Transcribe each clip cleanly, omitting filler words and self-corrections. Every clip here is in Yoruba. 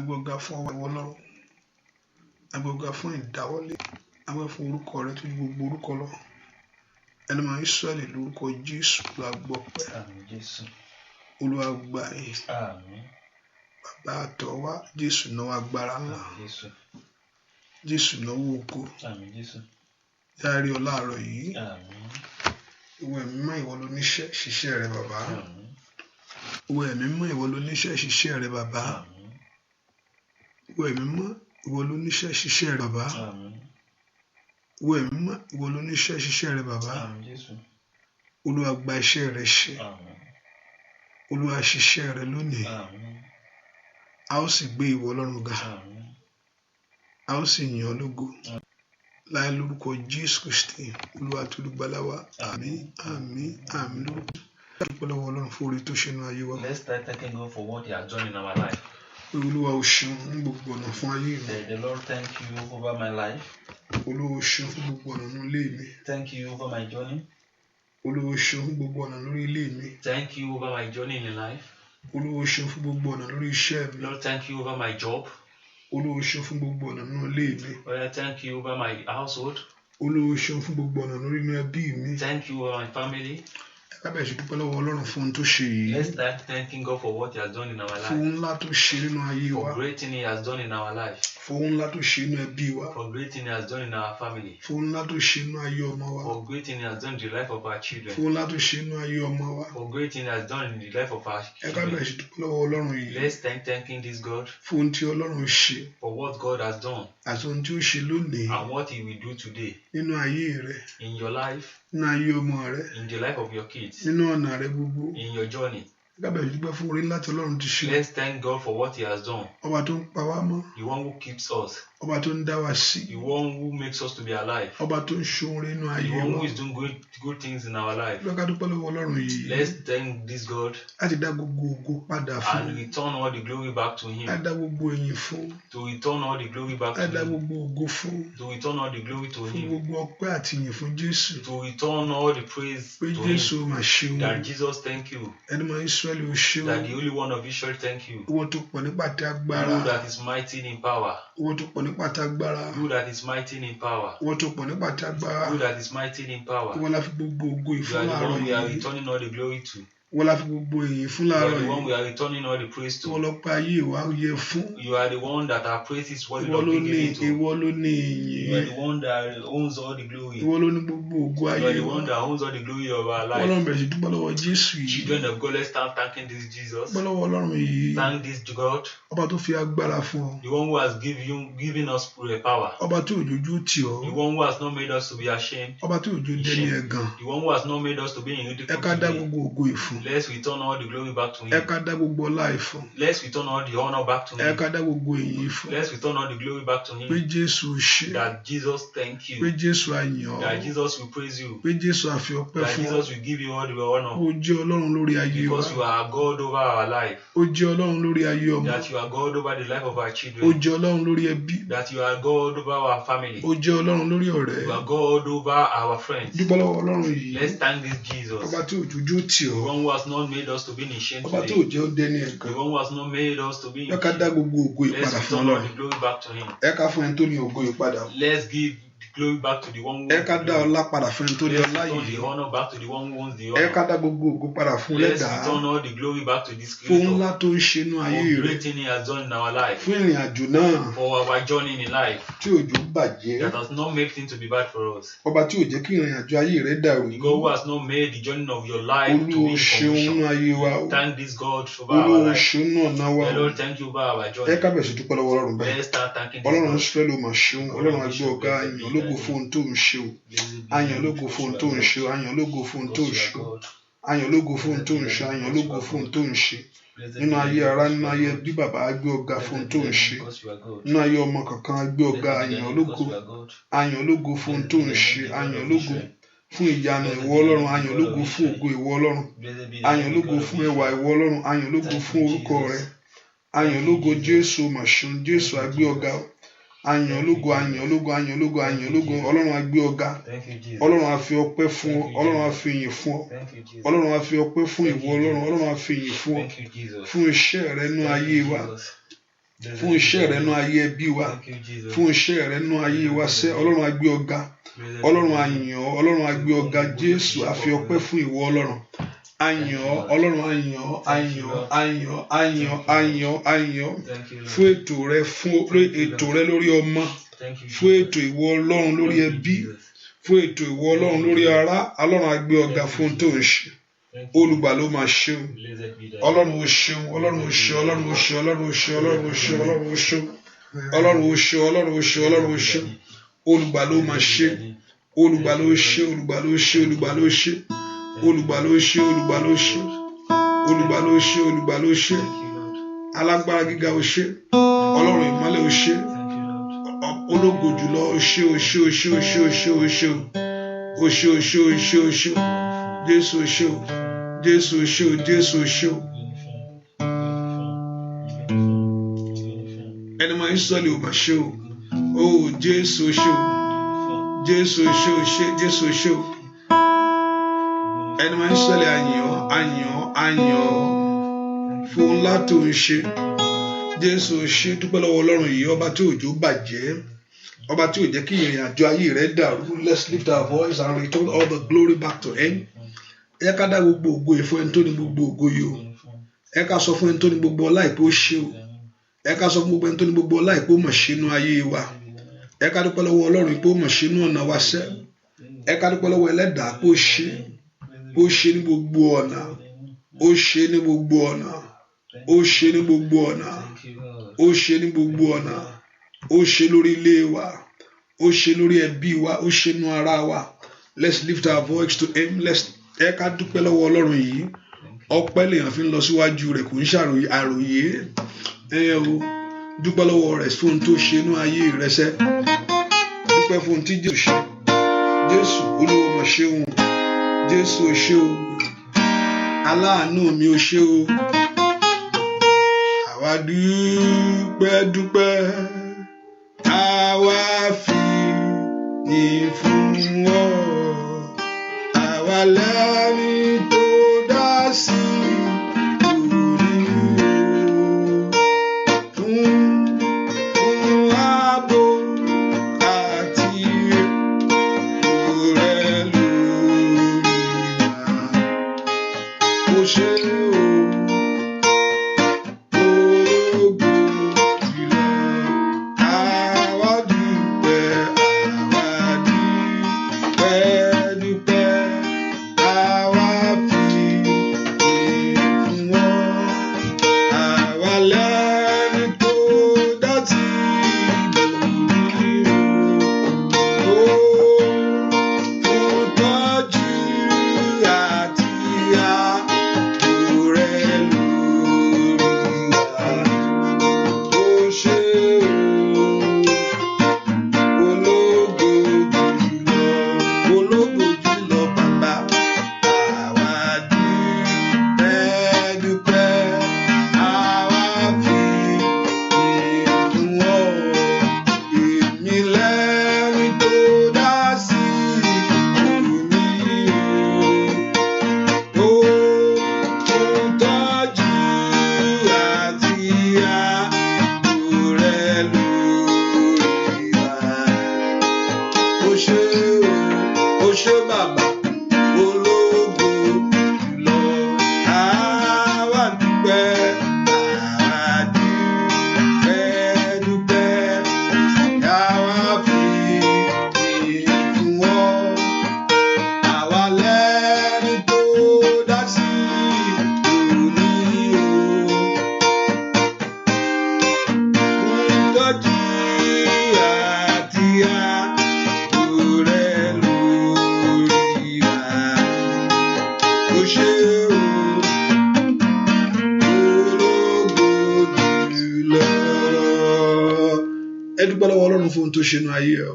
agbé ọ̀gá fún ọwọ́ ìwọ Ọlọ́run, agbé ọ̀gá fún ìdáwọ́lé, agbé fún orúkọ rẹ tó ju gbogbo orúkọ lọ. Ẹni máa ń Ísírẹ́lì lórúkọ Jésù Olúwa gbọ́ pẹ́. Olúwa gbà yín. Bàbá àtọwá Jésù náwó agbára ńlá. Jésù náwó ògo. Yáàrí ọláàrọ̀ yìí. Ìwọ ẹ̀mí mọ́ ìwọ ló níṣẹ́ ṣiṣẹ́ rẹ bàbá. Ìwọ ẹ̀mí mọ́ ìwọ ló níṣẹ́ ṣiṣẹ́ rẹ bàbá. Ìwọ ẹ̀mí mọ́ ìwọ ló níṣẹ́ ṣiṣẹ́ rẹ bàbá. Ìwọ ẹ̀mí mọ́ ìwọ ló níṣẹ́ ṣiṣẹ́ rẹ bàbá. Olúwa gba iṣẹ́ rẹ ṣe. Olúwa ṣiṣẹ́ rẹ lónìí. A ó sì gbé ìwọ Ọlọ́run ga. A ó sì yìn ọ́ lógo. Láì lórúkọ Jésù Kristi Olúwa tó olùgbàlà wa. Àmín àmín àmín lórúkọ. Dúpẹ́ lọ́wọ́ Ọlọ́run fún oore tó ṣe nínú ayé wa. Let's start thanking God for what He has done in our life. Olúwa o ṣeun ní gbogbo ọ̀nà fún ayé mi. The Lord, thank you over my life. Olúwa o ṣeun fún gbogbo ọ̀nà nínú ilé mi. Thank you over my journey. Olúwa o ṣeun fún gbogbo ọ̀nà lórí ilé mi. Thank you over my journey in life. Olúwa o ṣeun fún gbogbo ọ̀nà lórí iṣẹ́ mi. Lord, thank you over my job. Olúwa o ṣeun fún gbogbo ọ̀nà nínú ilé mi. Lord, thank you over my household. Olúwa o ṣeun fún gbogbo ọ̀nà lórí inú ẹbí mi. Thank you over my family. Kábẹ̀ ṣe dúpẹ́ lọ́wọ́ Ọlọ́run fún ohun tó ṣe yìí. Let's start thanking God for what He has done in our Fún ohun life. ńlá tó ṣe nínú ayé wa. For great thing He has done in our life. Fún ohun ńlá tó ṣe nínú ẹbí wa. For great thing He has done in our family. Fún ohun ńlá tó ṣe nínú ayé ọmọ wa. For great thing He has done in the life of our children. Fún ohun ńlá tó ṣe nínú ayé ọmọ wa. For great thing He has done in the life of our Kábẹ̀ children. ṣe dúpẹ́ lọ́wọ́ Ọlọ́run yìí. Let's thanking this God Fún ohun tí Ọlọ́run ṣe for what God has done àti ohun tí ó ṣe lónìí and what He will do today nínú ayé rẹ, in your life, nínú ayé ọmọ rẹ, in the life of your kids, nínú ọ̀nà rẹ gbogbo. in your journey. Kábẹ̀ ṣe dúpẹ́ fún oore ńlá tí Ọlọ́run ti ṣe. Let's thank God for what He has done. Ọba tó ń pa wá mọ́, The one who keeps us, ọba tó ń dá wa sí, the one who makes us to be alive, ọba tó ń ṣohun rere nínú the ayé one wa. who is doing good things in our life. Lọ́ka dúpẹ́ lọ́wọ́ Ọlọ́run yìí Let's thank this God láti dá gbogbo ògo padà fún and return all the glory back to láti Him. dá gbogbo ẹ̀yìn fún, To return all the glory back to láti dá Him. gbogbo ògo fún, To return all the glory to fún Him. gbogbo ọpẹ́ àti ìyìn fún Jésù. To return all the praise Pé to Jésù Him. mà ṣeun. That Jesus, thank you. Ẹni máa Ísírẹ́lì ó ṣeun. That the Holy One of Israel, thank you. Ìwọ tó pọ̀ nípa tí agbára. You that is mighty in power. Ìwọ tó pọ̀ nípa tí agbára. You that is mighty in power. Ìwọ tó pọ̀ nípa tí agbára. You that is mighty in power. Ìwọ la fi gbogbo ògo You ìfún are the láàárọ̀ one we are yìí. returning all the glory to. Ìwọ la fi gbogbo ìyìn fún You láàárọ̀ are the one yìí. we are returning all the praise Ìwọ to. lọ pa ayé wa yẹ fún. You are the one that our praise is worthy Ìwọ of ló being ní given to. ìwọ ló ní You are ìyìn. the one that owns all the glory. Ìwọ ló ní gbogbo ògo You ayé are the wa. one that owns all the glory of our Ọlọ́run life. bẹ̀rẹ̀ sí dúpẹ́ lọ́wọ́ Jésù yìí. Children of God, let's start thanking this Jesus. Dúpẹ́ lọ́wọ́ Ọlọ́run yìí. Thank this God, Ọba tó fi agbára fún ọ. the one who has given us power. Ọba tí òjòjú tì ọ́. The one who has not made us to be ashamed. Ọba tí òjò dẹni ẹ̀gàn. The one who has not made us to be in Ẹ ridicule ká dá today. gbogbo ògo ìfún. Let's return all the glory back to Ẹ Him. ká dá gbogbo ọlá ìfún. Let's return all the honor back to Ẹ Him. ká dá gbogbo ìyìn ìfún. Let's return all the glory back to Pé Him. Jésù ṣe. That Jesus, thank Pé you. Jésù á yìn ọ́. That Jesus will praise you. Pé Jésù á fi ọpẹ́ That fún ọ. Jesus will give you all the honor. Ó jẹ́ Ọlọ́run lórí ayé wa. Because you are God over our life. Ó jẹ́ Ọlọ́run lórí ayé ọmọ. That you are God over the life of our Ó children. jẹ́ Ọlọ́run lórí ẹbí. That you are God over our family. Ó jẹ́ Ọlọ́run lórí ọ̀rẹ́. You are God over our friends. Dúpẹ́ lọ́wọ́ Ọlọ́run yìí. Let's thank this Jesus. Ọba tí òjòjú tì The ọ́. one who has not made us to be in shame Ọba tí today. òjẹ́ ó dẹni ẹ̀gàn. The one who has not made us to be in Ẹ ká dá shame. gbogbo ògo Let's ìpadà fún return all Ọlọ́run. the glory back to Him. Ẹ ká fún ẹni tó ní ògo ìpadà. Let's give the glory back to the one who Ẹ owns ká the dá glory. ọlá padà fún ẹni tó ní Let's ọlá return yìí. the honor back to the one who owns the Ẹ ká honor. dá gbogbo ògo padà fún Let's Ẹlẹ́dàá. return all the glory back to this Fún ńlá Creator. tó ń ṣe inú ayé For rẹ̀. great thing He has done in our life. Fún ìrìn àjò náà For our journey in life. tí òjò bàjẹ́. That has not made things to be bad for us. Ọba tí ò jẹ́ kí ìrìn àjò ayé rẹ̀ dàrú. The God who has not made the journey of your life to Olúwo be in ṣeun nínú confusion. ayé wa o. Thank this God over our Olúwo life. ṣeun nínú ọ̀nà wa The o. Lord, thank you over our Ẹ journey. ká bẹ̀rẹ̀ sí dúpẹ́ lọ́wọ́ Ọlọ́run bẹ́ẹ̀. Let's start thanking this Ọlọ́run God. Ísírẹ́lì ó mà ṣeun. Ọlọ́run agbé ọ̀gá àyàn lógo fún ohun tó ń ṣe o. Àyàn lógo fún ohun tó ń ṣe o. Àyàn lógo fún ohun tó ń ṣe o. Àyàn lógo fún ohun tó ń ṣe. Àyàn lógo fún ohun tó ń ṣe. Nínú ayé ara, nínú ayé bí bàbá á gbé ọ̀gá fún ohun tó ń ṣe. Nínú ayé ọmọ kankan á gbé ọ̀gá àyàn lógo. Àyàn lógo fún ohun tó ń ṣe. Àyàn lógo fún ìyanu ìwọ Ọlọ́run. Àyàn lógo fún ògo ìwọ Ọlọ́run. Àyàn lógo fún ẹwà ìwọ Ọlọ́run. Àyàn lógo fún orúkọ rẹ. Àyàn lógo Jésù mà ṣeun. Jésù á gbé ọ̀gá o. Àyàn lógo, àyàn lógo, àyàn lógo, àyàn lógo. Ọlọ́run á gbé ọ̀gá. Ọlọ́run á fi ọpẹ́ fún ọ. Ọlọ́run á fi ìyìn fún ọ. Ọlọ́run á fi ọpẹ́ fún ìwọ Ọlọ́run. Ọlọ́run á fi ìyìn fún ọ. Fún iṣẹ́ rẹ nínú ayé wa. fún iṣẹ́ rẹ nú ayé ẹbí wa, fún iṣẹ́ rẹ nú ayé wa sẹ́. Ọlọ́run a gbé ọ̀gá, Ọlọ́run a yìn ọ́, Ọlọ́run a gbé ọ̀gá. Jésù a fi ọpẹ́ fún ìwọ Ọlọ́run. A yìn ọ́, Ọlọ́run a yìn ọ́, a yìn ọ́, a yìn ọ́, a yìn ọ́, a yìn ọ́, a yìn ọ́ fún ètò rẹ, fún ètò rẹ lórí ọmọ, fún ètò ìwọ Ọlọ́run lórí ẹbí, fún ètò ìwọ Ọlọ́run lórí ará. Ọlọ́run a gbé ọ̀gá fún tó ń ṣe. Olùgbà ló máa ṣeun. Ọlọ́run ó ṣeun, Ọlọ́run ó ṣe, Ọlọ́run ó ṣe, Ọlọ́run ó ṣe, Ọlọ́run ó ṣe, Ọlọ́run ó ṣe, Ọlọ́run ó ṣe, Ọlọ́run ó ṣe, Ọlọ́run ó ṣe. Olùgbà ló máa ṣe, Olùgbà ló ṣe, Olùgbà ló ṣe, Olùgbà ló ṣe, Olùgbà ló ṣe, Olùgbà ló ṣe, Olùgbà ló ṣe, Olùgbà ló ṣe. Alágbára gíga ó ṣe, Ọlọ́run ìmọ́lẹ̀ ó ṣe, ológo jùlọ ó ṣe, ó ṣe, ó ṣe, ó ṣe, ó ṣe, ó ṣe, ó ṣe, ó ṣe, ó ṣe, ó ṣe. Jésù ó ṣe o, Jésù ó ṣe o, Jésù ó ṣe o. Ẹni máa ń sọ́lé ò bá ṣe o. Ó Jésù ó ṣe o, Jésù ó ṣe o, Jésù ó ṣe o. Ẹni máa ń sọ́lé àyìn ọ́, àyìn ọ́, àyìn ọ́ fún ńlá tó ń ṣe. Jésù ó ṣe. Dúpẹ́ lọ́wọ́ Ọlọ́run yìí, ọba tí òjò bàjẹ́, ọba tí ò jẹ́ kí ìrìn àjò ayé rẹ̀ dàrú. Let's lift our voice and return all the glory back to him. Ẹ ká dá gbogbo ògo yìí fún ẹni tó ní gbogbo ògo yìí o. Ẹ ká sọ fún ẹni tó ní gbogbo ọlá ìpè ó ṣe o. Ẹ ká sọ fún gbogbo ẹni tó ní gbogbo ọlá ìpè ó mọ̀ ṣe inú ayé wa. Ẹ ká dúpẹ́ lọ́wọ́ Ọlọ́run ìpè ó mọ̀ ṣe inú ọ̀nà wa sẹ́. Ẹ ká dúpẹ́ lọ́wọ́ Ẹlẹ́dàá pé ó ṣe ní gbogbo ọ̀nà, ó ṣe ní gbogbo ọ̀nà, ó ṣe ní gbogbo ọ̀nà, ó ṣe ní gbogbo ọ̀nà, ó ṣe lórí ilé wa, ó ṣe lórí ẹbí wa, ó ṣe nú ara wa. Let's lift our voice to him. Ẹ ká dúpẹ́ lọ́wọ́ Ọlọ́run yìí. Ọpẹ́ lèèyàn fi ń lọ síwájú rẹ̀, kò ń ṣàròyé àròyé. O dúpẹ́ lọ́wọ́ rẹ̀ fún ohun tó ṣe inú ayé rẹ̀ sẹ́. Dúpẹ́ fún ohun tí Jésù ṣe. Jésù Olúwa mà ṣe o, Jésù ó ṣe o, aláàánú mi ó ṣe o. Àwa dúpẹ́ dúpẹ́, àwa fi yìn fún ọ. Àwa lẹ́ni tó dá sí orí o. Fún ààbò àti ètò rẹ lórí wa. Ó ṣe o.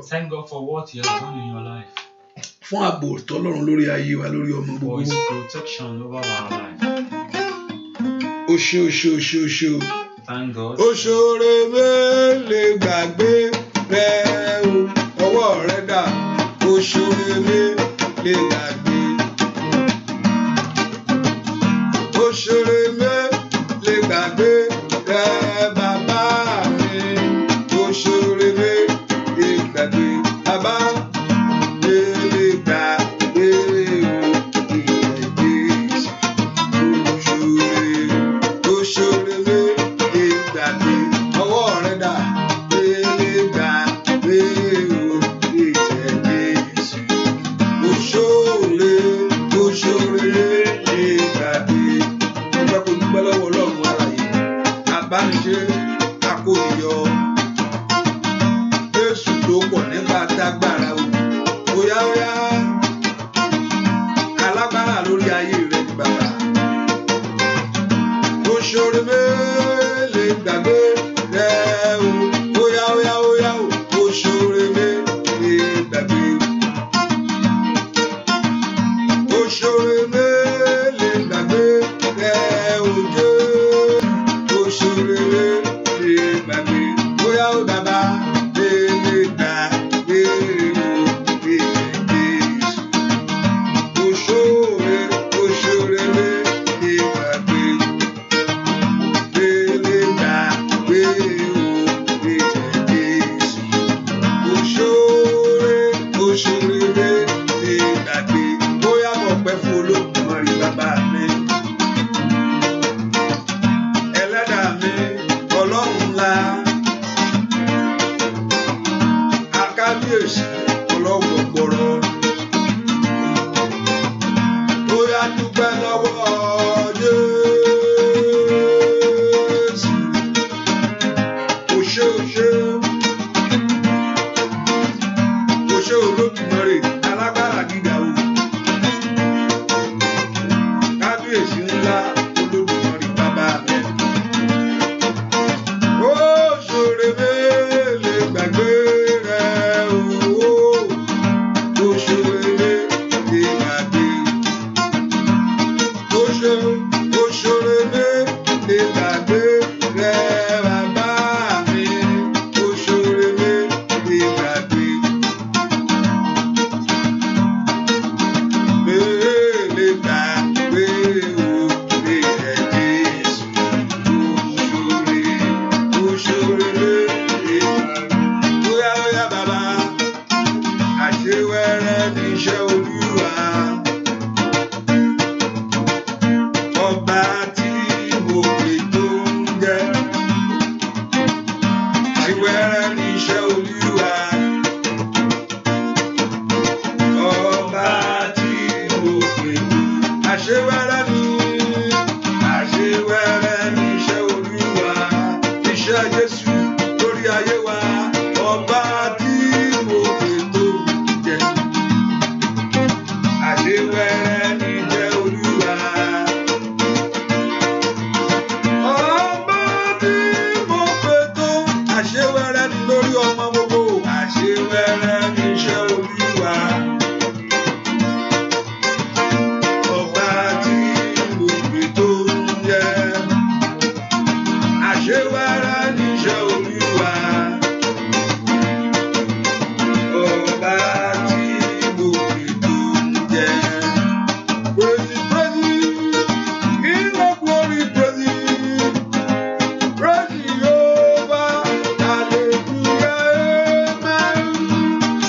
Thank God for what He has done in your life. Fún ààbò t'Ọlọ́run lórí ayé wa, lórí ọmọ gbogbo. For His protection over our life. Ó ṣé, ó ṣé, ó ṣé, ó ṣé o. Thank God. Ó ṣoore mélòó gbàgbé rẹ o, ọwọ́ rẹ dà. Ó ṣoore mélòó gbàgbé. Ó ṣoore mélòó gbàgbé rẹ bàbá. Oya bàbá, àṣewẹ́rẹ́ níṣẹ́ Olúwa. Ọba tí mo pè tó ń jẹ́. Àṣewẹ́rẹ́ níṣẹ́ Olúwa. Ọba tí mo pè tó. Àṣewẹ́rẹ́ níṣẹ́ Olúwa. Iṣẹ́ Jésù lórí ayé wa. Ọba tí mo pè tó ń jẹ́. Àṣewẹ́rẹ́ níṣẹ́ Olúwa. Ọba tí mo pè tó. Àṣewẹ́rẹ́ ni lórí ọmọ gbogbo. Àṣewẹ́rẹ́ níṣẹ́ Olúwa. Ọba tí mo pè tó ń jẹ́. Àṣewẹ́rẹ́ níṣẹ́ Olúwa. Ọba tí mo pè tó ń jẹ́. Praise Him, King of glory, praise Him. Praise Jehovah, hallelujah, amen.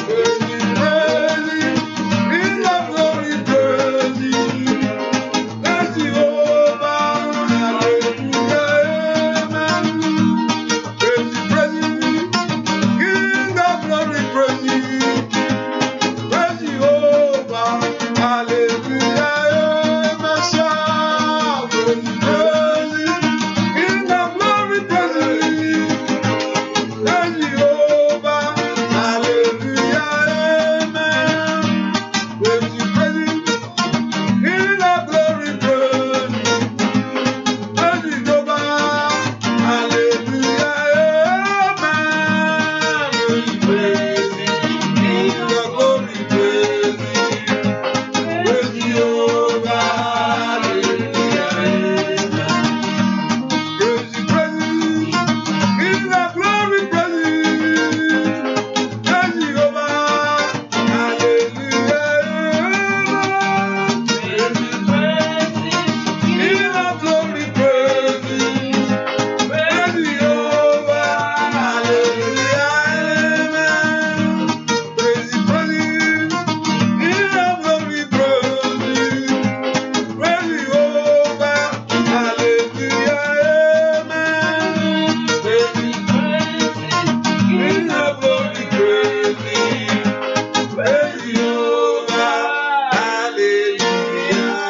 Praise Him, King of glory, praise Him. Praise Jehovah, hallelujah, amen. Praise Him, King of glory, praise Him. Praise Jehovah, hallelujah, amen. Shout, praise Him, King of glory, praise Him. Praise Jehovah, hallelujah, amen. Praise Him, King of glory, praise Him. Praise Jehovah, hallelujah, amen. Praise Him, King of glory, praise Him. Praise Jehovah, hallelujah, amen. Praise Him, King of glory, praise Him. Praise Jehovah, hallelujah, amen. Praise Him, King of glory, praise Him. Praise Jehovah, hallelujah, amen. Praise Him, King of glory, praise Him. Praise Jehovah, hallelujah, amen. Praise Him, King of glory, praise Him. Praise Jehovah, hallelujah,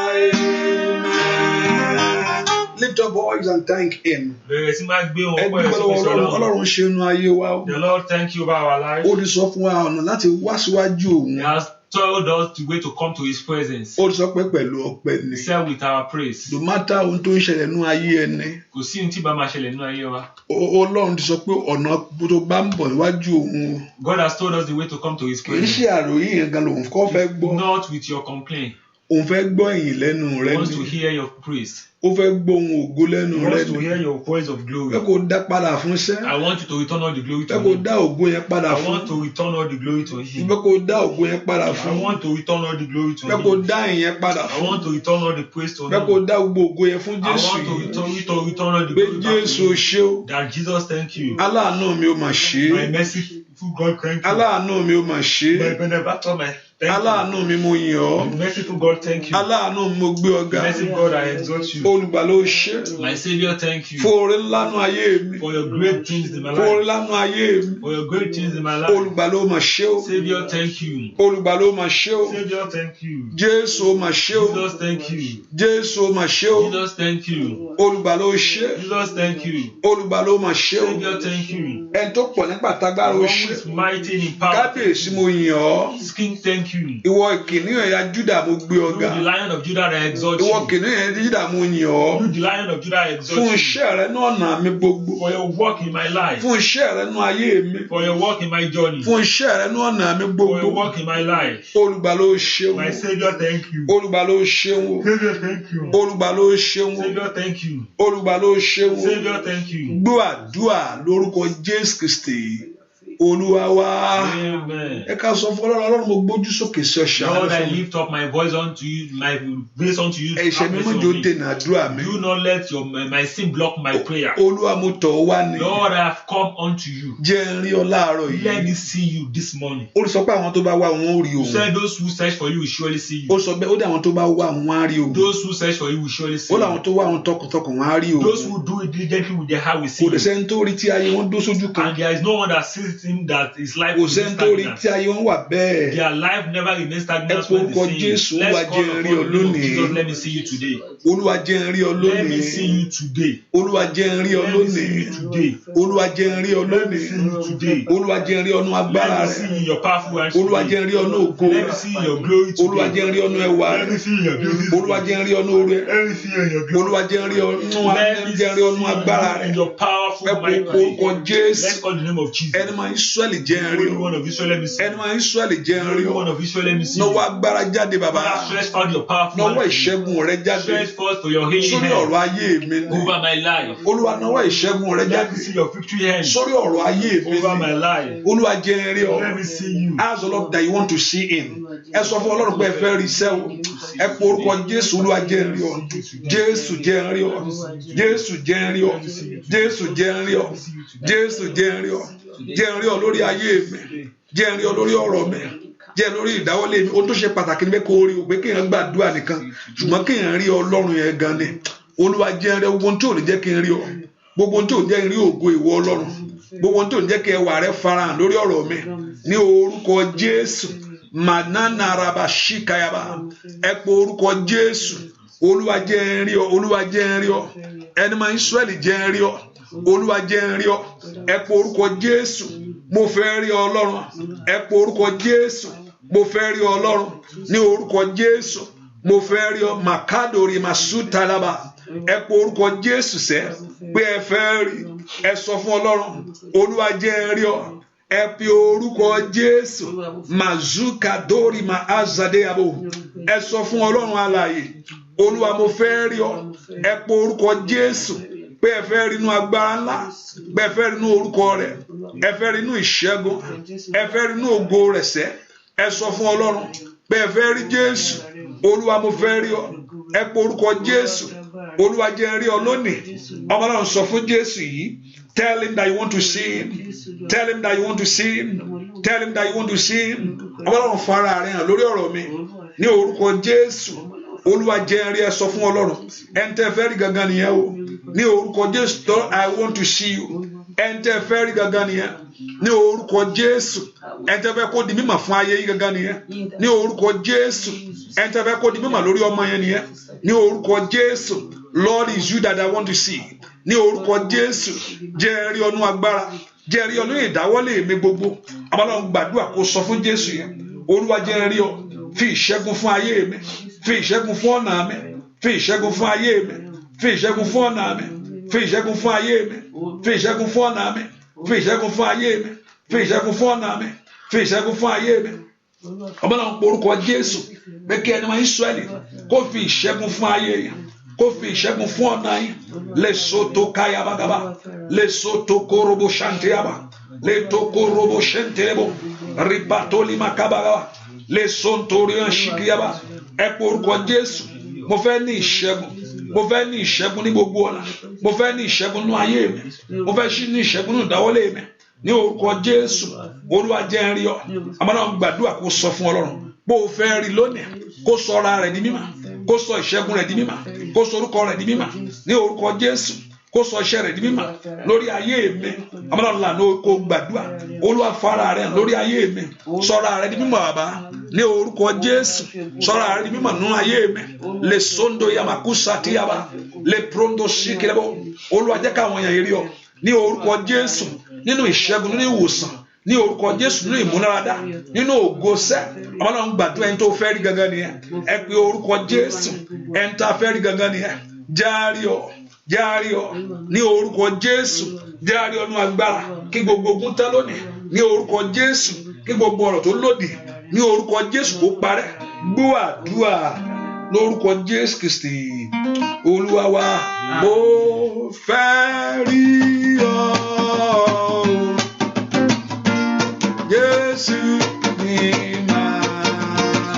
amen. Lift your voice and thank Him. Bẹ̀rẹ̀ sí máa gbé wọn Ẹ pẹ́ dúpẹ́ lọ́wọ́ Ọlọ́run. Ọlọ́run ṣe inú ayé wa. The Lord thank you about our life. Ó ti sọ fún wa ọ̀nà láti wá síwájú òun. He has told us the way to come to His presence. Ó ti sọ pé pẹ̀lú ọpẹ́ ni. He said with our praise. No matter ohun tó ń ṣẹlẹ̀ nínú ayé ẹni. Kò sí ohun tí bá máa ṣẹlẹ̀ nínú ayé wa. Ọlọ́run ti sọ pé ọ̀nà tó bá ń bọ̀ níwájú òun. God has told us the way to come to His Kì í presence. ṣe àròyé yẹn gan lòun kọ́ fẹ́ gbọ́. Not with your complaint. Òun fẹ́ gbọ́ ìyìn lẹ́nu He rẹ wants to ni. hear your praise. Ó fẹ́ gbọ́ ohun ògo lẹ́nu He rẹ wants to ni. hear your voice of glory. Fẹ́ kó dá padà fún iṣẹ́. I want you to return all the glory to Fẹ́ kó Him. dá ògo yẹn padà I fún. want to return all the glory to Him. Fẹ́ kó dá ògo yẹn padà I fún. want to return all the glory to Fẹ́ kó Him. dá ìyẹn padà I fún. want to return all the praise to Fẹ́ kó Him. dá gbogbo ògo yẹn fún I Jésù want to yìí. return all the Pé glory back Jésù to Him. ṣé o. That Jesus, thank you. Aláàánú mi ò mà ṣe My é. merciful God, thank you. Aláàánú mi ò mà ṣe é. My benefactor, my thank Aláàánú mi mo yìn ọ́. you. Merciful God, thank you. Aláàánú mi mo gbé ọ̀gá. Merciful God, I exalt you. Olùgbàlà ó ṣé. My Savior, thank you Fún oore ńlá nú ayé mi. for your great things in my Fún oore life. ńlá nú ayé mi. For your great things in my life. Olùgbàlà ó mà ṣe o. Savior, thank you. Olùgbàlà ó mà ṣe o. Savior, thank you. Jésù ó mà ṣe o. Jesus, thank you. Jésù ó mà ṣe o. Jesus, thank you. Olùgbàlà ó ṣé. Jesus, thank you. Olùgbàlà ó mà ṣe o. Savior, thank you. Ẹni tó pọ̀ nípa tágbára The ó one ṣé. who is mighty in power. Kábíyèsí mo yìn ọ́. King, thank you. Ìwọ kìnìún ẹ̀yà Júdà mo gbé You, ọ̀gá. the Lion of Judah, I exalt Ìwọ you. kìnìún ẹ̀yà Júdà mo yìn ọ́. You, the Lion of Judah, I Fún exalt you. iṣẹ́ rẹ ní ọ̀nà mi gbogbo. For your work in my life. Fún iṣẹ́ rẹ ní ayé mi. For your work in my journey. Fún iṣẹ́ rẹ ní ọ̀nà mi For your gbogbo. work in my life. Olùgbàlà ó ṣeun. My Savior, thank you. Olùgbàlà ó ṣeun o. Savior, thank you. Olùgbàlà ó ṣeun o. Savior, thank you. Olùgbàlà ó ṣeun o. Savior, thank you. Gbọ́ àdúrà lórúkọ Jésù Kristi. Olúwa wa. Amen. Ẹ ká sọ fún Ọlọ́run mo gbójú sókè sí ọ̀ṣà. Lord, I lift up my voice unto you, my grace unto you. Ẹ̀ṣẹ̀ mi mọ́ jò dènà àdúrà mi. Do not let my sin block my prayer. Olúwa mo tọ̀ ọ́ wá ni. Lord, I have come unto you. Jẹ́ n rí ọ láàárọ̀ yìí. Let me see you this morning. Ó sọ pé àwọn tó bá wá wọn ó rí You òun. said those who search for you will surely see you. Ó sọ bẹ́ẹ̀ ó dé àwọn tó bá wá wọn á rí òun. Those who search for you will surely see Ó you. láwọn tó wá wọn tọkàntọkàn wọn á rí òun. Those who do it diligently with their heart will see Kò dẹ̀ you. sẹ́ni tó rí tí ayé wọn dó sójú kan. And there is no one that sees him that his life Kò will be sẹ́ni tó rí stagnant. tí ayé wọn wà bẹ́ẹ̀. Their life never remains stagnant Ẹ when porúkọ they see Jésù, you. Olúwa Let's call jẹ́ n upon rí the ọ name of lónìí. Jesus. Let me see you today. Olúwa jẹ́ n rí ọ Let me lónìí. see you today. Olúwa jẹ́ n rí ọ Let me see lónìí. you today. Olúwa jẹ́ n rí ọ Let me lónìí. see you today. Olúwa jẹ́ n rí ọnú agbára Let me rẹ̀. see you in your powerful hands Olúwa today. jẹ́ n rí ọnú ògo Let me rẹ̀. see your glory Olúwa today. jẹ́ n rí ọnú ẹwà Let me rẹ̀. see your beauty Olúwa today. jẹ́ n rí ọnú oore rẹ̀. Let me see your glory. Olúwa jẹ́ n rí ọnú Let me jẹ́ n rí ọnú agbára see you rẹ̀. in your powerful Ẹ might porúkọ today. Jésù. Let's call the name of Jesus. Ẹni máa Ísírẹ́lì jẹ́ n rí Holy ọ. One of Israel, let me see Ẹni you. máa Ísírẹ́lì jẹ́ n rí Holy ọ. One of Israel, let me see you. Nawọ́ agbára jáde bàbá. Father, stretch forth your powerful Nawọ́ hand. ìṣẹ́gun rẹ̀ jáde Stretch forth for your healing sórí hand ọ̀rọ̀ ayé mi ni. over my life. Olúwa nawọ́ ìṣẹ́gun rẹ̀ Let jáde me see your victory hand sórí ọ̀rọ̀ ayé mi over ni. my life. Olúwa jẹ́ n rí ọ. Let me see you. Ask the Lord that you want to see him. Ẹ sọ fún Ọlọ́run pé ẹ fẹ́ rí iṣẹ́ o. Ẹ pe orúkọ Jésù, Olúwa jẹ́ n rí ọ. Jésù jẹ́ n rí ọ. Jésù jẹ́ n rí ọ. Jésù jẹ́ n rí ọ. Jésù jẹ́ n rí ọ. Jẹ́ n rí ọ lórí ayé mi. Jẹ́ n rí ọ lórí ọ̀rọ̀ mi. Jẹ́ lórí ìdáwọ́lé mi. Ohun tó ṣe pàtàkì ni pé kó o rí o pé kéèyàn gbàdúrà nìkan ṣùgbọ́n kéèyàn rí Ọlọ́run yẹn gan ni. Olúwa jẹ́ n rí ọ. Gbogbo ohun tí ò ní jẹ́ kí n rí ọ. Gbogbo ohun tí ò ní jẹ́ kí n rí ògo ìwọ Ọlọ́run. Gbogbo ohun tí ò ní jẹ́ kí ẹwà rẹ farahàn lórí ọ̀rọ̀ mi. Ní orúkọ Jésù. Manana raba shikayaba. Ẹ pe orúkọ Jésù. Olúwa jẹ́ n rí ọ. Olúwa jẹ́ n rí ọ. Ẹni máa Ísírẹ́lì jẹ́ n rí ọ. Olúwa jẹ́ n rí ọ. Ẹ pe orúkọ Jésù. Mo fẹ́ rí Ọlọ́run. Ẹ pe orúkọ Jésù. Mo fẹ́ rí Ọlọ́run. Ní orúkọ Jésù. Mo fẹ́ rí ọ. Makadori masutalaba. Ẹ pe orúkọ Jésù sẹ́ pé ẹ fẹ́ rí. Ẹ sọ fún Ọlọ́run. Olúwa jẹ́ n rí ọ. Ẹ pe orúkọ Jésù. Mazuka dori ma azade abo. Ẹ sọ fún Ọlọ́run alààyè. Olúwa mo fẹ́ rí ọ. Ẹ pe orúkọ Jésù. Pé ẹ fẹ́ rí inú agbára ńlá. Pé ẹ fẹ́ rí inú orúkọ rẹ̀. Ẹ fẹ́ rí inú ìṣẹ́gun. Ẹ fẹ́ rí inú ògo rẹ̀ sẹ́. Ẹ sọ fún Ọlọ́run. Pé ẹ fẹ́ rí Jésù. Olúwa mo fẹ́ rí ọ. Ẹ pe orúkọ Jésù. Olúwa jẹ́ n rí ọ lónìí. Ọmọ náà sọ fún Jésù yìí. Tell him that you want to see him. Tell him that you want to see him. Tell him that you want to see him. Ọmọ náà fara rẹ̀ hàn lórí ọ̀rọ̀ mi. Ní orúkọ Jésù. Olúwa jẹ́ n rí ẹ sọ fún Ọlọ́run. Ẹni tẹ́ fẹ́ rí gangan nìyẹn o. Ní orúkọ Jésù. I want to see you. Ẹni tẹ́ fẹ́ rí gangan nìyẹn. Ní orúkọ Jésù. Ẹni tẹ́ fẹ́ kó di mímọ̀ fún ayé yìí gangan nìyẹn. Ní orúkọ Jésù. Ẹni tẹ́ fẹ́ kó di mímọ̀ lórí ọmọ yẹn nìyẹn. Ní orúkọ Jésù. Lord, is you that I want to see. Ní orúkọ Jésù. Jẹ́ n rí ọnú agbára. Jẹ́ n rí ọ lórí ìdáwọ́lé mi gbogbo. Àbálọ̀ gbàdúrà kó sọ fún Jésù yẹn. Olúwa jẹ́ n rí ọ. Fi ìṣẹ́gun fún ayé mi. Fi ìṣẹ́gun fún ọ̀nà mi. Fi ìṣẹ́gun fún ayé mi. Fi ìṣẹ́gun fún ọ̀nà mi. Fi ìṣẹ́gun fún ayé mi. Fi ìṣẹ́gun fún ọ̀nà mi. Fi ìṣẹ́gun fún ayé mi. Fi ìṣẹ́gun fún ọ̀nà mi. Fi ìṣẹ́gun fún ayé mi. Ọmọ náà ń porúkọ Jésù pé kí ẹni máa Ísírẹ́lì kó fi ìṣẹ́gun fún ayé yẹn. Kó fi ìṣẹ́gun fún ọ̀nà yẹn. Lesoto kayabagaba. Lesoto korobo shanteyaba. Leto korobo shanteyabo. Ripatoli makabagaba. Lesontorian shikiyaba. Ẹ porúkọ Jésù. Mo fẹ́ ní ìṣẹ́gun. Mo fẹ́ ní ìṣẹ́gun ní gbogbo ọ̀nà. Mo fẹ́ ní ìṣẹ́gun nínú ayé mi. Mo fẹ́ ní ìṣẹ́gun nínú ìdáwọ́lé mi. Ní orúkọ Jésù. Olúwa jẹ́ n rí ọ. Àmọ́ náà gbàdúrà kó sọ fún Ọlọ́run. Bó o fẹ́ rí lónìí. Kó sọ ara rẹ̀ di mímọ́. Kó sọ ìṣẹ́gun rẹ̀ di mímọ́. Kó sọ orúkọ rẹ̀ di mímọ́. Ní orúkọ Jésù. Kó sọ iṣẹ́ rẹ̀ di mímọ́ lórí ayé mi. Àmọ́ náà lànà kó gbàdúrà. Olúwa fara rẹ̀ lórí ayé mi. Sọra rẹ̀ di mímọ́ bàbá. Ní orúkọ Jésù. Sọra rẹ̀ di mímọ́ nínú ayé mi. Le sondo yamakusa tiyaba. Le prondo sikirebo. Olúwa jẹ́ káwọn èèyàn rí ọ. Ní orúkọ Jésù. Nínú ìṣẹ́gun, nínú ìwòsàn. Ní orúkọ Jésù, nínú ìmúnáradá. Nínú ògosẹ́. Àmọ́ náà gbàdúrà ẹni tó fẹ́ rí gangan nìyẹn. Ẹ pe orúkọ Jésù. Ẹni tá fẹ́ rí gangan nìyẹn. Járí ọ. Járí ọ ní orúkọ Jésù. Járí ọnú agbára kí gbogbo ogun tán lónìí. Ní orúkọ Jésù kí gbogbo ọ̀rọ̀ tó lòdì ní orúkọ Jésù kó parẹ́. Gbọ́ àdúrà lórúkọ Jésù Kristi Olúwa wa. Mo fẹ́ rí ọ. Jésù ni màá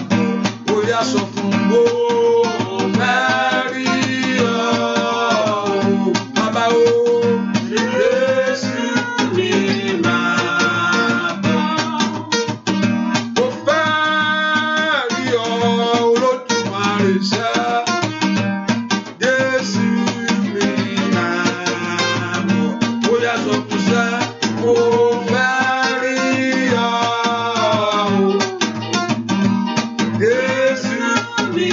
bọ̀. Bóyá sọ fún mo fẹ́ rí ọ. Bàbá o, Jésù ni màá bọ̀. Mo fẹ́ rí ọ Olódùmarè ṣá. Jésù ni màá bọ̀. Bóyá sọ fún ṣá. Mo fẹ́ rí ọ. Jésù ni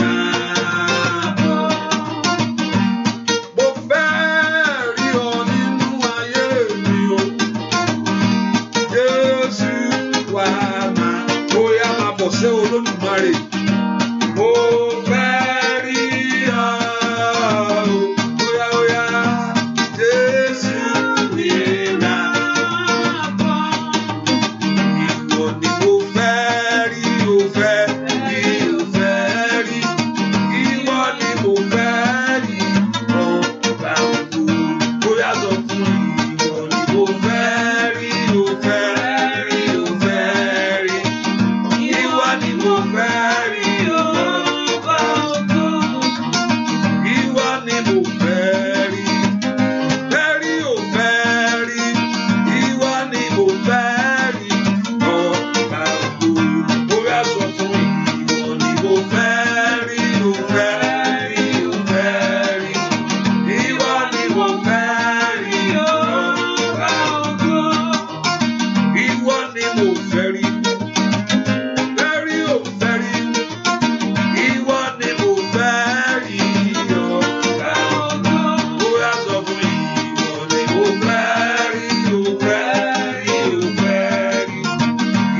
màá bọ̀. Mo fẹ́ rí ọ nínú ayé mi o. Jésù wá máa bóyá máa bọ̀ sẹ́ Olódùmarè. Mo fẹ́ rí ọ. Bóyá bóyá Jésù ni màá bọ̀. Ìwọ ni mo fẹ́ rí o fẹ́ rí o fẹ́ rí. Ìwọ ni mo fẹ́ rí ọba ògo. Bóyá sọ fún ìwọ ni mo fẹ́ rí o fẹ́ rí o fẹ́ rí. Ìwọ ni mo fẹ́ rí ọba ògo. Ìwọ ni mo fẹ́ rí. Fẹ́ rí o fẹ́ rí. Ìwọ ni mo fẹ́ rí ọba ògo. Bóyá sọ fún ìwọ ni mo fẹ́ rí o fẹ́ rí o fẹ́ rí. Ìwọ ni mo fẹ́ rí ọba ògo. Ìwọ ni mo fẹ́ rí. Fẹ́ rí o fẹ́ rí. Ìwọ ni mo fẹ́ rí ọba ògo. Bóyá sọ fún ìwọ ni mo fẹ́ rí o fẹ́ rí o fẹ́ rí.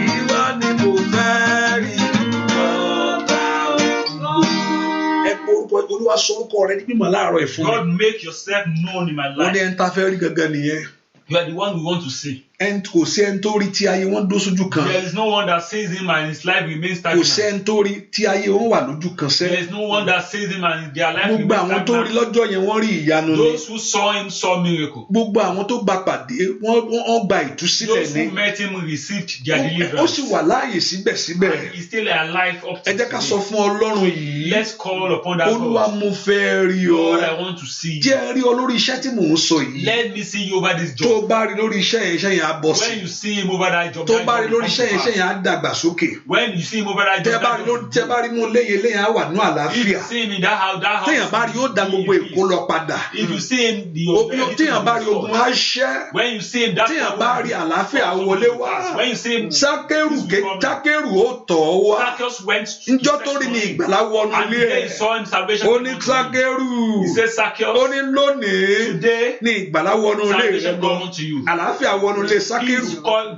Ìwọ ni mo fẹ́ rí ọba ògo. Ẹ pé orúkọ Olúwa sọ orúkọ rẹ ní mímọ́ láàárọ̀ ẹ̀ fún mi. God, make yourself known in my Wọ́n ní life. ẹni tá a fẹ́ rí gangan nìyẹn. You are the one we want to see. Kò sí ẹni tó rí tí ayé wọn dó sójú kan. There is no one that sees him and his life remains Kò sí stagnant. ẹni tó rí tí ayé wọn wà lójú kan There sẹ́. is no one that sees him and their life Gbogbo remains àwọn tó rí stagnant. lọ́jọ́ yẹn wọ́n rí ìyanu ni. Those who saw him saw miracle. Gbogbo àwọn tó bá pàdé wọ́n gba ìtúsílẹ̀ Those ni. who met him received their Ó deliverance. sì wà láàyè síbẹ̀síbẹ̀. And he's still alive up to Ẹ jẹ́ ká sọ today. fún Ọlọ́run yìí. Let's call upon that Olúwa God. mo fẹ́ rí ọ. Lord, I want to see you. Jẹ́ rí ọ lórí iṣẹ́ tí mò ń sọ yìí. Let me see you over this Tó o job. bá rí lórí iṣẹ́ yẹn á bọ̀ sí. When you see him over that job, Tó o that bá rí job lórí will iṣẹ́ come to yẹn pass. á dàgbà sókè. When you see him over that Tẹ́ job, that job bá rí nínú léyìn á wà ní if àlàáfíà. you see him in that house, Téèyàn bá rí yóò dá gbogbo èkó lọ padà. If you see him, Téèyàn bá rí ogun á ṣẹ́. when you see him, that Téèyàn bá rí àlàáfíà wọlé wá. when you see him, Sákérù ó tọ̀ ọ́ wá. Zacchaeus went Njọ́ tó rí ni ìgbàlá wọnú and ilé then he ẹ̀. saw him salvation. Ó ní Sákérù. He said, Ó Zacchaeus, ní lónìí today ni ìgbàlá wọnú ilé rẹ salvation lọ. come unto you. Àlàáfíà wọnú ilé Sákérù.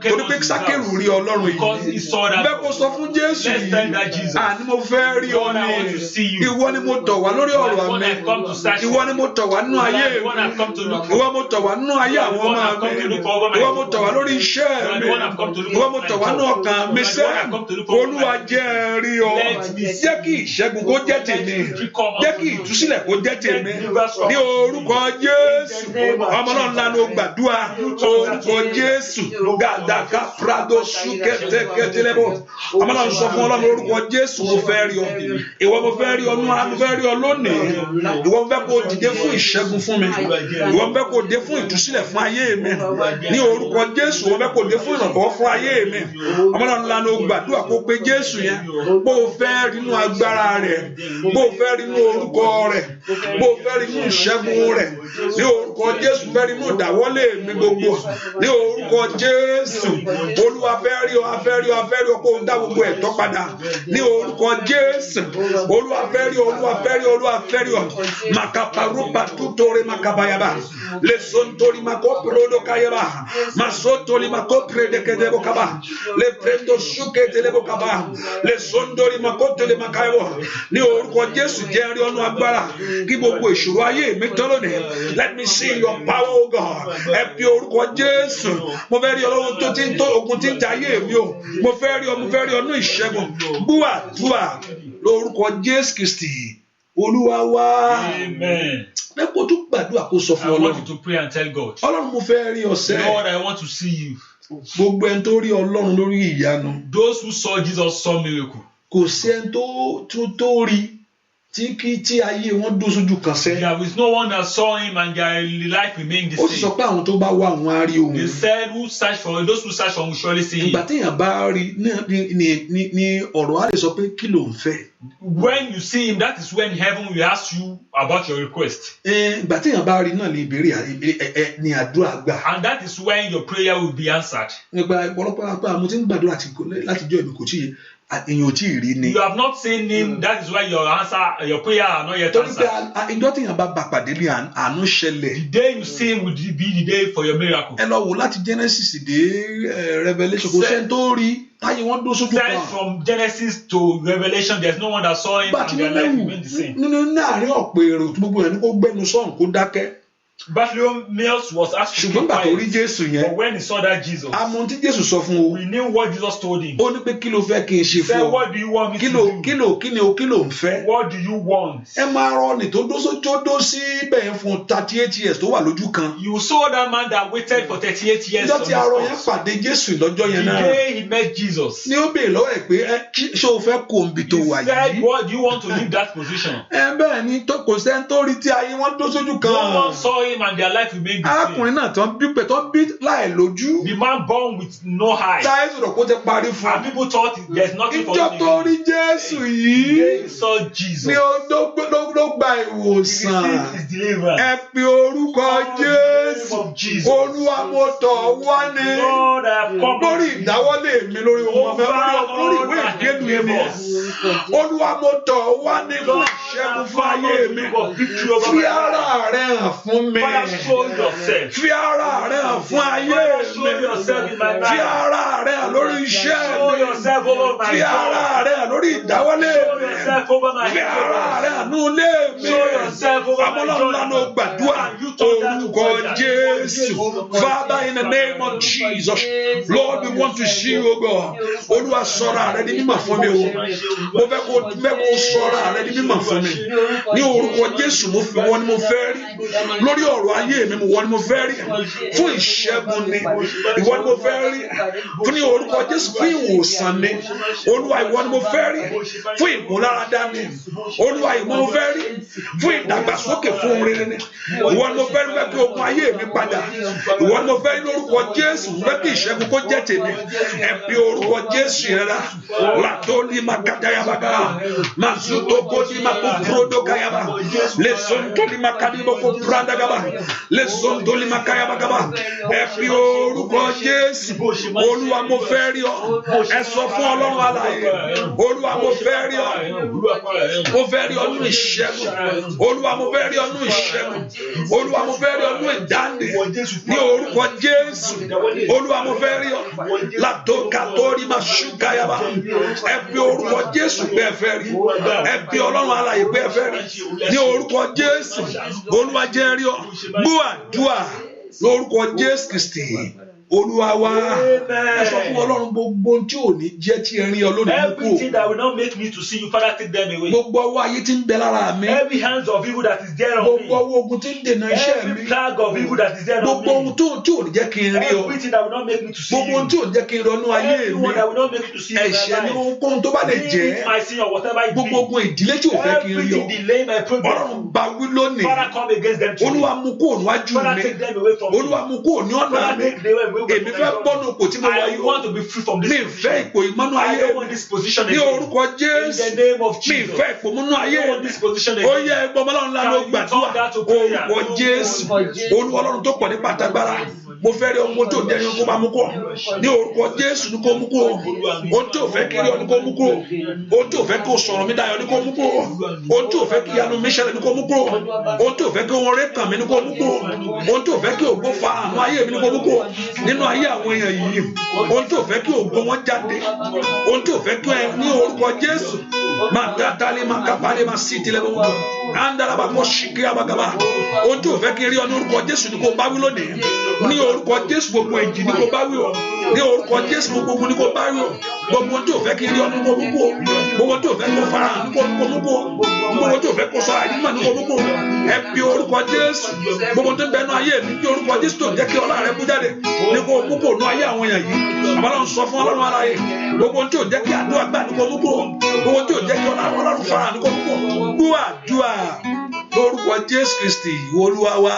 Torí pé Sákérù rí Ọlọ́run Because he yìí. saw that. Bẹ́ẹ̀ kó sọ fún Jésù Let's tell that yìí. Jesus. Àní mo fẹ́ rí ọ Lord, I want ní. to see you. Ìwọ ni mo tọ̀ wá lórí ọ̀rọ̀ You are the one mi. I've come to search for. Ìwọ ni mo tọ̀ wá nínú ayé You are the one I've come to look mi. for. Ìwọ mo tọ̀ wá nínú ayé You are the àwọn one ọmọ I've come to mi. look for over my Ìwọ mo tọ̀ wá lórí iṣẹ́ You are mi. the one I've come to look Ìwọ for mo my tọ̀ wá nínú job. ọkàn mi You are the sẹ́. one I've come to look for Olúwa my jẹ́ n rí ọ. Let me see. Jẹ́ kí ìṣẹ́gun kó jẹ́ tèmi. Jẹ́ kí ìtúsílẹ̀ kó jẹ́ tèmi. Ní orúkọ Jésù. Ọmọ náà ńlá ló gbàdúrà. Orúkọ Jésù. Gàdàkà Prado Súkẹ́tẹ́kẹ́tẹ́lẹ́bọ̀. Ọmọ náà sọ fún Ọlọ́run orúkọ Jésù mo fẹ́ rí ọ. Ìwọ mo fẹ́ rí ọ nú mo fẹ́ rí ọ lónìí. Ìwọ mo fẹ́ kó dìde fún ìṣẹ́gun fún mi. Ìwọ mo fẹ́ kó dìde fún ìtúsílẹ̀ fún ayé mi. Ní orúkọ Jésù mo fẹ́ kó dìde fún ìrànlọ́wọ́ fún ayé mi. Ọmọ náà ńlá ló gbàdúrà kó pe Jésù yẹn. Bó o fẹ́ rí inú agbára rẹ̀. Bó o fẹ́ rí inú orúkọ rẹ̀. Bó o fẹ́ rí inú ìṣẹ́gun rẹ̀. Ní orúkọ Jésù fẹ́ rí inú ìdáwọ́lé mi gbogbo. Ní orúkọ Jésù. Olúwa fẹ́ rí ọ, a fẹ́ rí ọ, a fẹ́ rí ọ kó o dá gbogbo ẹ̀tọ́ padà. Ní orúkọ Jésù. Olúwa fẹ́ rí ọ, Olúwa fẹ́ rí ọ, Olúwa fẹ́ rí ọ. Makaparupa tutore makabayaba. Lesontori makoprodo kayaba. Masotoli makopre kedebo kaba. Le prendo shuke telebo kaba. Lesondori makotele makayabo. Ní orúkọ Jésù jẹ́ rí ọ̀nà agbára. Kí gbogbo ìṣòro ayé mi tán lónìí. Let me see your power, O God. Ẹ fi orúkọ Jésù. Mo fẹ́ rí Ọlọ́run tó ti ń tó ogun tí ń ta ayé mi o. Mo fẹ́ rí ọ, mo fẹ́ rí ọ ní ìṣẹ́gun. Gbúà dúà lórúkọ Jésù Kristi Olúwa wá. Amen. Ẹ kó tún gbàdúrà kó sọ I fún want Ọlọ́run. you to pray and tell God, Ọlọ́run mo fẹ́ rí ọ̀sẹ̀. Lord, I want to see you. Gbogbo ẹni tó rí Ọlọ́run lórí ìyanu. Those who saw Jesus saw miracle. Kò sí ẹni tó rí tí ayé wọn dó sójú kan sẹ́. There is no one that saw him and their life remained the Ó sì sọ same. pé àwọn tó bá wá àwọn á rí òun. They said, those who search for him will surely see him. Ìgbà téèyàn bá rí ní ọ̀rọ̀ á lè sọ pé kí ló ń fẹ́. When you see him, that is when heaven will ask you about your request. Ìgbà téèyàn bá rí náà lè béèrè ní àdúrà gbà. And that is when your prayer will be answered. Nígbà ọ̀pọ̀lọpọ̀ àpá mo ti ń gbàdúrà látijọ́ èmi kò tí èèyàn ò tí ì rí ni. You have not seen him, that is why your prayer are not yet Torí pé answered. ìjọ́ téèyàn bá pàdé ní àánú ṣẹlẹ̀. The day you see him will be the day for your miracle. Ẹ lọ wò láti Genesis dé Revelation kò sẹ́ni tó rí táyé wọn dó sójú kan. From Genesis to Revelation, there's no one that saw him and their life remained the same. Nínú àárín ọ̀pọ̀ èrò tí gbogbo ẹni kó gbẹnu sọ̀hún kó dákẹ́. Bartimaeus was asked to keep Ṣùgbọ́n gbà tó rí quiet, Jésù yẹn, but when he saw that Jesus, àmọ́ tí Jésù sọ fún o, we knew what Jesus told him. ó ní pé kí ló fẹ́ kí n ṣe He said, fún ọ? what do you want me Kí to ló do? kí ló ń fẹ́? What do you want? Ẹ máa rọ ní tó dó sí bẹ́ẹ̀ fún 38 years tó wà lójú kan. You saw that man that waited for 38 years Ìjọ́ on tí arọ yẹn the spot. pàdé Jésù lọ́jọ́ yẹn The náà. day he met Jesus, Ní ó béèrè lọ́wọ́ ẹ̀ pé ṣé o fẹ́ kó omi tó he wà said, yìí? what do you want to leave that position? Bẹ́ẹ̀ ni kò sẹ́ni tó rí tí ayé wọn dó sójú kan. No one saw him and their life remained the same. Arákùnrin náà tán bí láì lójú. The man born with no eye. Táyé sọ̀rọ̀ kó ti parí fún And people thought there's nothing for ìjọ him. tó rí Jésù yìí They saw Jesus. ni ó gba He ìwòsàn. received his deliverance. Ẹ pe orúkọ Jésù. Of Jesus. Olúwa mo tọ̀ wá ní. Lord, I have come Lórí ìdáwọ́lé mi lórí ọmọ mi lórí ìwé ìgbénu mi. Olúwa mo tọ̀ wá ní fún ìṣẹ́gun fún ayé mi. Fi ara rẹ hàn fún mi. Father, show yourself. Fi ara rẹ hàn fún ayé Show mi. yourself in my Fi life. ara rẹ hàn lórí iṣẹ́ Show mi. yourself over my Fi ara job. rẹ hàn lórí ìdáwọ́lé Show mi. yourself over my Fi ara job. rẹ hàn ní ilé mi. Show yourself over my Ọmọlọ́run lánàá gbàdúrà orúkọ Jésù. Father, in the name of Jesus, Lord, we want to see you, O God. Olúwa sọ̀rọ̀ rẹ ní mímọ̀ fún mi o. Mo fẹ́ kó sọ̀rọ̀ rẹ ní mímọ̀ fún mi. Ní orúkọ Jésù, wọ́n ni mo fẹ́ rí. Lórí ọ̀rọ̀ ayé mi, wọ́n ni mo fẹ́ rí. Fún ìṣẹ́gun ni, ìwọ ni mo fẹ́ rí. Fún ní orúkọ Jésù, fún ìwòsàn ni. Olúwa, ìwọ ni mo fẹ́ rí. Fún ìmúláradá ni. Olúwa, ìwọ ni mo fẹ́ rí. Fún ìdàgbàsókè fún rere ni. Ìwọ ni mo fẹ́ rí fẹ́ kí ogun ayé mi padà. Ìwọ ni mo fẹ́ rí lórúkọ Jésù fẹ́ kí ìṣẹ́gun kó jẹ́ tèmi. Ẹ fi orúkọ Jésù yẹn rà. Látọ́lí máa kàdáyà bàgà. Máa zútó bódì máa kó kúródó káyàbà. Lè sọ́ntọ́lí máa kàdí bọ́ kó púrádà gàbà. Lè sọ́ntọ́lí máa káyàbà gàbà. Ẹ fi orúkọ Jésù. Olúwa mo fẹ́ rí ọ. Ẹ sọ fún Ọlọ́run alààyè. Olúwa mo fẹ́ rí ọ. Mo fẹ́ rí ọ nínú ìṣẹ́gun. Olúwa mo fẹ́ rí ọ nínú ìṣẹ́gun. Olúwa mo fẹ́ rí ọ nínú ìdáǹdè. Ní orúkọ Jésù. Olúwa mo fẹ́ rí ọ. Látòkà tó rí máa ṣúgà yàrá. Ẹ fi orúkọ Jésù pé ẹ fẹ́ rí. Ẹ fi Ọlọ́run alààyè pé ẹ fẹ́ rí. Ní orúkọ Jésù. Olúwa jẹ́ rí ọ. Gbọ́ àdúrà lórúkọ Jésù Kristi. Olúwa wa. Ẹ sọ fún Ọlọ́run gbogbo tí ò ní jẹ́ tí ẹ rí ọ lónìí mú kúrò. Everything that will not make me to see you, Father, take them away. Gbogbo ọwọ́ ayé tí ń bẹ lára mi. Every hands of evil that is there on me. Gbogbo ọwọ́ ogun tí ń dènà iṣẹ́ mi. Every plague of evil that is there on Gbogbo ohun me. tí ò ní jẹ́ kí n rí ọ. Everything that will not make me to see Gbogbo ohun you. tí ò ní jẹ́ kí n ronú ayé mi. Everyone that will not make me to see you in Ẹ̀ṣẹ̀ my ni life. ohunkóhun tó bá lè Be jẹ́. it my sin or whatever it Gbogbo be. ogun ìdílé tí ò fẹ́ kí n rí ọ. Everything delay my progress. Ọlọ́run bá wí lónìí. Father, come against them today. Olúwa mú kúrò níwájú Father, mi. take them away from me. Olúwa mú kúrò ní ọ̀nà Father, mi. take them away from Èmi fẹ́ bọ́nu ipò tí mo wà I yìí. want to be free from this Mi fẹ́ position. ipò ìmọ́nú I ayé don't want mi. this position Ní again. orúkọ In Jésù. the name of Mi Jesus. fẹ́ ipò ìmọ́nú ayé I don't want mi. this position Ó again. yẹ ẹgbọ́n ọlọ́run lánàá Can you gbàdúrà. turn that to prayer? Orúkọ Jésù. Olúwa Ọlọ́run tó pọ̀ ní pàtàgbára. Mo fẹ́ rí ohun tó jẹ́ ní kó máa mú kúrò. Ní orúkọ Jésù ní kó mú kúrò. Ohun tí ò fẹ́ kí rí ọ ní kó mú kúrò. Ohun tí ò fẹ́ kí o sọ̀rọ̀ mi dayọ̀ ní kó mú kúrò. Ohun tí ò fẹ́ kí ìyanu mi ṣẹlẹ̀ ní kó mú kúrò. Ohun tí ò fẹ́ kí ohun rẹ̀ kàn mí ní kó mú kúrò. Ohun tí ò fẹ́ kí ògo fa àwọn ayé mi ní kó mú kúrò. Nínú ayé àwọn èèyàn yìí. Ohun tí ò fẹ́ kí ògo wọn jáde. Ohun tí ò fẹ́ kí ẹ ní orúkọ Jésù. Máa dáadáa máa kápálẹ̀ máa sí ìtìlẹ̀ mọ́. Andalaba kò ṣìkì abagaba. Ohun tí ò fẹ́ kí rí ọ ní orúkọ Jésù ní kó bá wí lónìí. Ní orúkọ orúkọ Jésù gbogbo èjì ní kò bá wí o ní orúkọ Jésù gbogbo ogun ní kò bá wí o gbogbo tí ò fẹ́ kí rí ọdún kò mú kó gbogbo tí ò fẹ́ kó fara hàn ní kò mú kó gbogbo tí ò fẹ́ kó sọ àyíká ní kò mú kó ẹ bí orúkọ Jésù gbogbo tó bẹnu ayé mi bí orúkọ Jésù tó jẹ́ kí ọlá rẹ kú jáde ní kò mú kó nú ayé àwọn èèyàn yìí àbálọ́ sọ fún Ọlọ́run ara yẹ gbogbo tí ò jẹ́ kí àdúrà gbà ní kò mú kó gbogbo tí ò jẹ́ kí Ọlọ́run fara hàn ní kò mú kó gbọ́ àdúrà lórúkọ Jésù Kristi Olúwa wa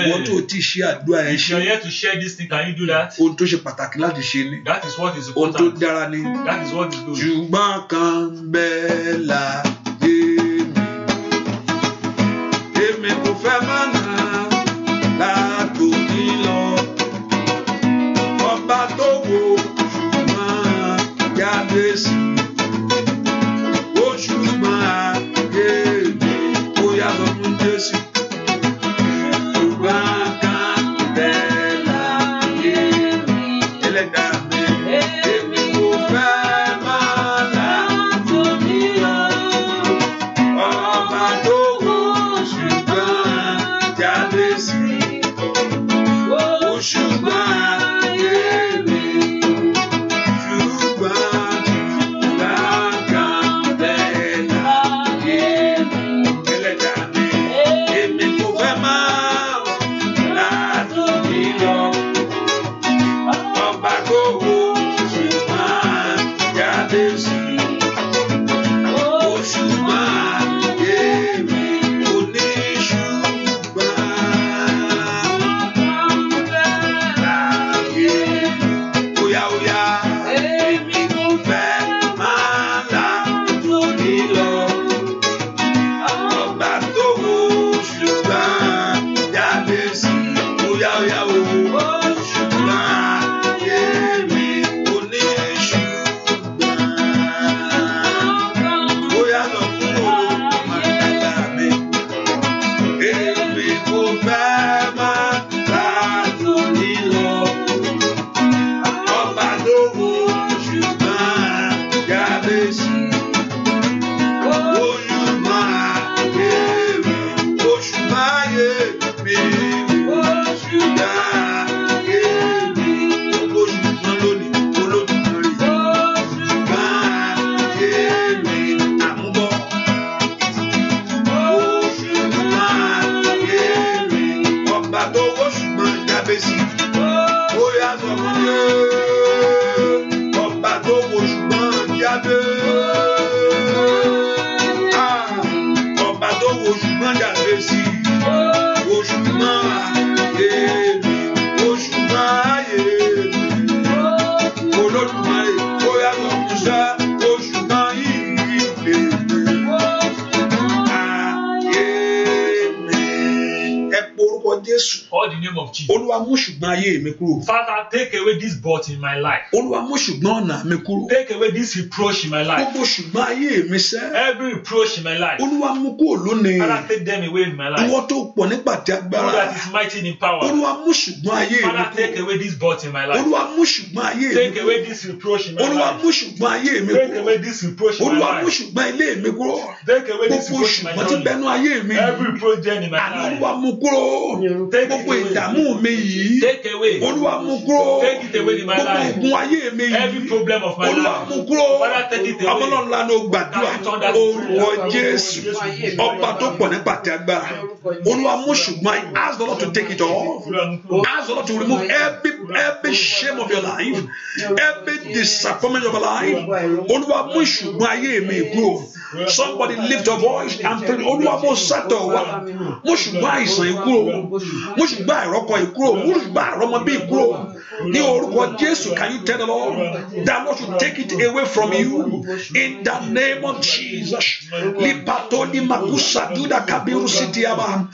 wọ́n tó ti ṣe àdúrà yẹn ṣe. If you are here to share this thing, can you do that? Ohun tó ṣe pàtàkì láti ṣe ni. That is what is important. Ohun tó dára ni. That is what is good. Ṣùgbọ́n kan bẹ́ẹ̀ láyé mi. Èmi kò fẹ́ máa nà látòní lọ. Ọba tó wo ṣùgbọ́n jáde sí. Ó ṣùgbọ́n ayé mi ó yàtọ̀ fún Jésù. All the name of Jesus. Olúwa mú ṣùgbọ́n ayé mi kúrò. Father, take away this but in my life. Olúwa mú ṣùgbọ́n ọ̀nà mi kúrò. Take away this reproach in my life. Gbogbo ṣùgbọ́n ayé mi sẹ́. Every reproach in my life. Olúwa mú kúrò lónìí. Father, take them away in my life. Ìwọ tó pọ̀ nípa ti agbára. God that is mighty in power. Olúwa mú ṣùgbọ́n ayé mi kúrò. Father, take away this but in my life. Olúwa mú ṣùgbọ́n ayé mi kúrò. Take away this reproach in my life. Olúwa mú ṣùgbọ́n ayé mi kúrò. Take away this reproach in my life. Olúwa mú ṣùgbọ́n ilé mi kúrò. Take away this reproach in my life. Gbogbo ṣùgbọ́n tí bẹnu ayé mi. Every reproach in my life. Olúwa mú kúrò. Gbogbo ìdààmú mi yìí. Take away. Olúwa mú kúrò. Take it away in my life. Gbogbo ogun ayé mi yìí. Every problem of my life. Olúwa mú kúrò. Father, take it away. Ọmọlọ́nla ló gbàdúrà. Orúkọ Jésù. Ọba tó pọ̀ nípa ti agbára. Olúwa mú ṣùgbọ́n ask the Lord to take it off. Ask the Lord to remove every shame of your life. Every disappointment of your life. Olúwa mú ṣùgbọ́n ayé mi kúrò. Somebody lift your voice and pray. Olúwa mú sátọ̀ wá. Mú ṣùgbọ́n àìsàn yìí kúrò. Mú ṣùgbọ́n àìrọ́kọ yìí kúrò. Mú ṣùgbọ́n àìrọ́mọ bí kúrò. Ní orúkọ Jésù, can you tell the Lord that Lord should take it away from you in the name of Jesus? Lipatoni makusa duda kabiru sitiaba.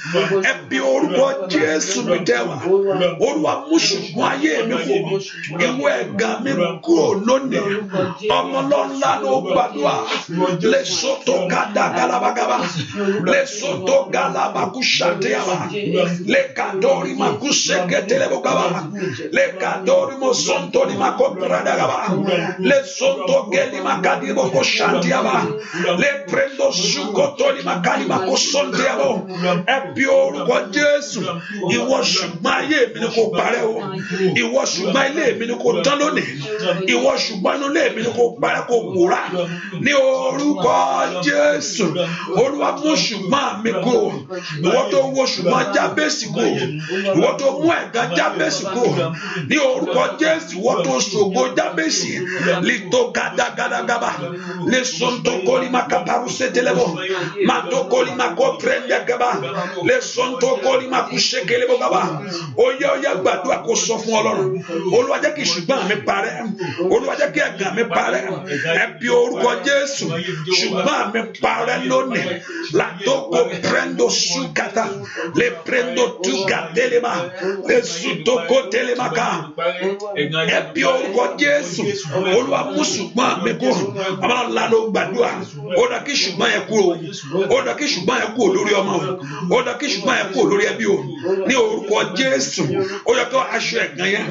Ẹbí orúkọ Jésù mi dẹ́wà. Olúwa mú ṣùgbọ́n ayé mi kúrò. Ìwọ ẹ̀gàn mi kúrò lónìí. Ọmọlọ́lá ló gbàdúrà. Lesoto kada galabagaba. Lesoto galabakushateaba. Lekadori makuseketelebogaba. kadori mo sonto ni makobrada gaba le sonto geli makadi boko shantiaba le prendo sukoto ni makali makosontiabo ebi orúkọ Jésù ìwọ ṣùgbọ́n ayé mi ni kò parẹ́ o ìwọ ṣùgbọ́n ilé mi ni kò tán lónìí ìwọ ṣùgbọ́n inú ilé mi ni kò parẹ́ kò wúrà ní orúkọ Jésù Olúwa mú ṣùgbọ́n mi kúrò ìwọ tó wo ṣùgbọ́n Jábésì kúrò ìwọ tó mú ẹ̀gàn Jábésì kúrò ní orúkọ Jésù ìwọ tó ṣògo Jábésì lito gadagadagaba lè sonto koli makaparu setelebo mato koli makoprende gaba lè sonto koli makusekelebo gaba oya gbàdúrà kó sọ fún Ọlọ́run Olúwa jẹ́ kí ṣùgbọ́n mi parẹ́ Olúwa jẹ́ kí ẹ̀gàn mi parẹ́ ẹbí orúkọ Jésù ṣùgbọ́n mi parẹ́ lónìí latoko prendo sukata le prendo tukatelema le sutoko telemaka ẹbí orúkọ Jésù Olúwa mú ṣùgbọ́n mi kúrò ọmọ ńlá ló gbàdúrà ó dà kí ṣùgbọ́n yẹn kúrò ó dà kí ṣùgbọ́n yẹn kúrò lórí ọmọ ó dà kí ṣùgbọ́n yẹn kúrò lórí ẹbí o ní orúkọ Jésù ó yẹ kó aṣọ ẹ̀gàn yẹn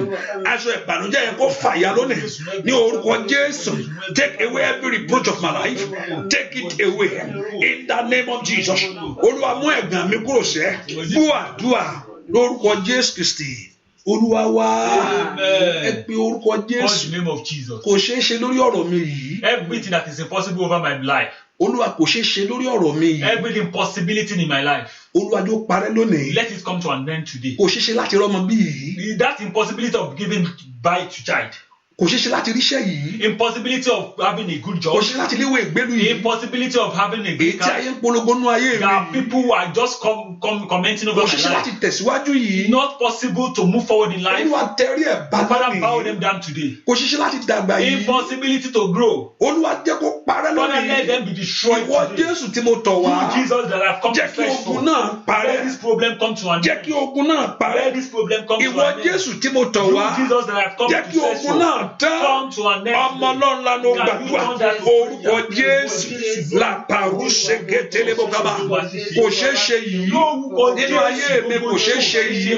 aṣọ ìbànújẹ́ yẹn kó fàya lónìí ní orúkọ Jésù take away every reproach of my life take it away in the name of Jesus Olúwa mú ẹ̀gàn mi kúrò sẹ́ bú àdúrà lórúkọ Jésù Kristi Olúwa wa ẹ pé orúkọ Jésù kò ṣeé ṣe lórí ọ̀rọ̀ mi yìí. Everything that is impossible over my life. Olúwa kò ṣeé ṣe lórí ọ̀rọ̀ mi yìí. Every impossibility in my life. Olúwa jọ̀ọ́ parẹ́ lónìí. Let it come to an end today. Kò ṣeé ṣe láti rọ́mọ bí yìí. That impossibility of giving birth to child. Kò ṣeé ṣe láti ríṣẹ́ yìí. Impossibility of having a good job. Kò ṣeé láti léwé ìgbélu yìí. Impossibility of having a good car. Èyí tí ayé ń polongo nú ayé mi. There are people who are just commenting over my life. Kò ṣeé ṣe láti tẹ̀síwájú yìí. Not possible to move forward in life. Olúwa tẹrí ẹ̀ bá Father, lónìí. bow them down today. Kò ṣeé ṣe láti dàgbà yìí. Impossibility to grow. Olúwa jẹ́ kó parẹ́ Father, lónìí. let them be destroyed Ìwọ today. Jésù tí mo tọ̀ wá. Through Jesus that have come to Jẹ́ kí fetch ogun for. náà Let parẹ́. this problem come to an end. Jẹ́ kí ogun náà Let parẹ́. this problem come to Ìwọ an end. Jésù tí mo tọ̀ Through wá. Jesus that have come Jẹ́ to kí fetch ogun for. náà tán. Come to an end. Ọmọ náà ńlá ló gbàdúrà. Orúkọ Jésù la paruse ketele bokaba. Kò ṣeé ṣe yìí. Nínú ayé mi kò ṣeé ṣe yìí.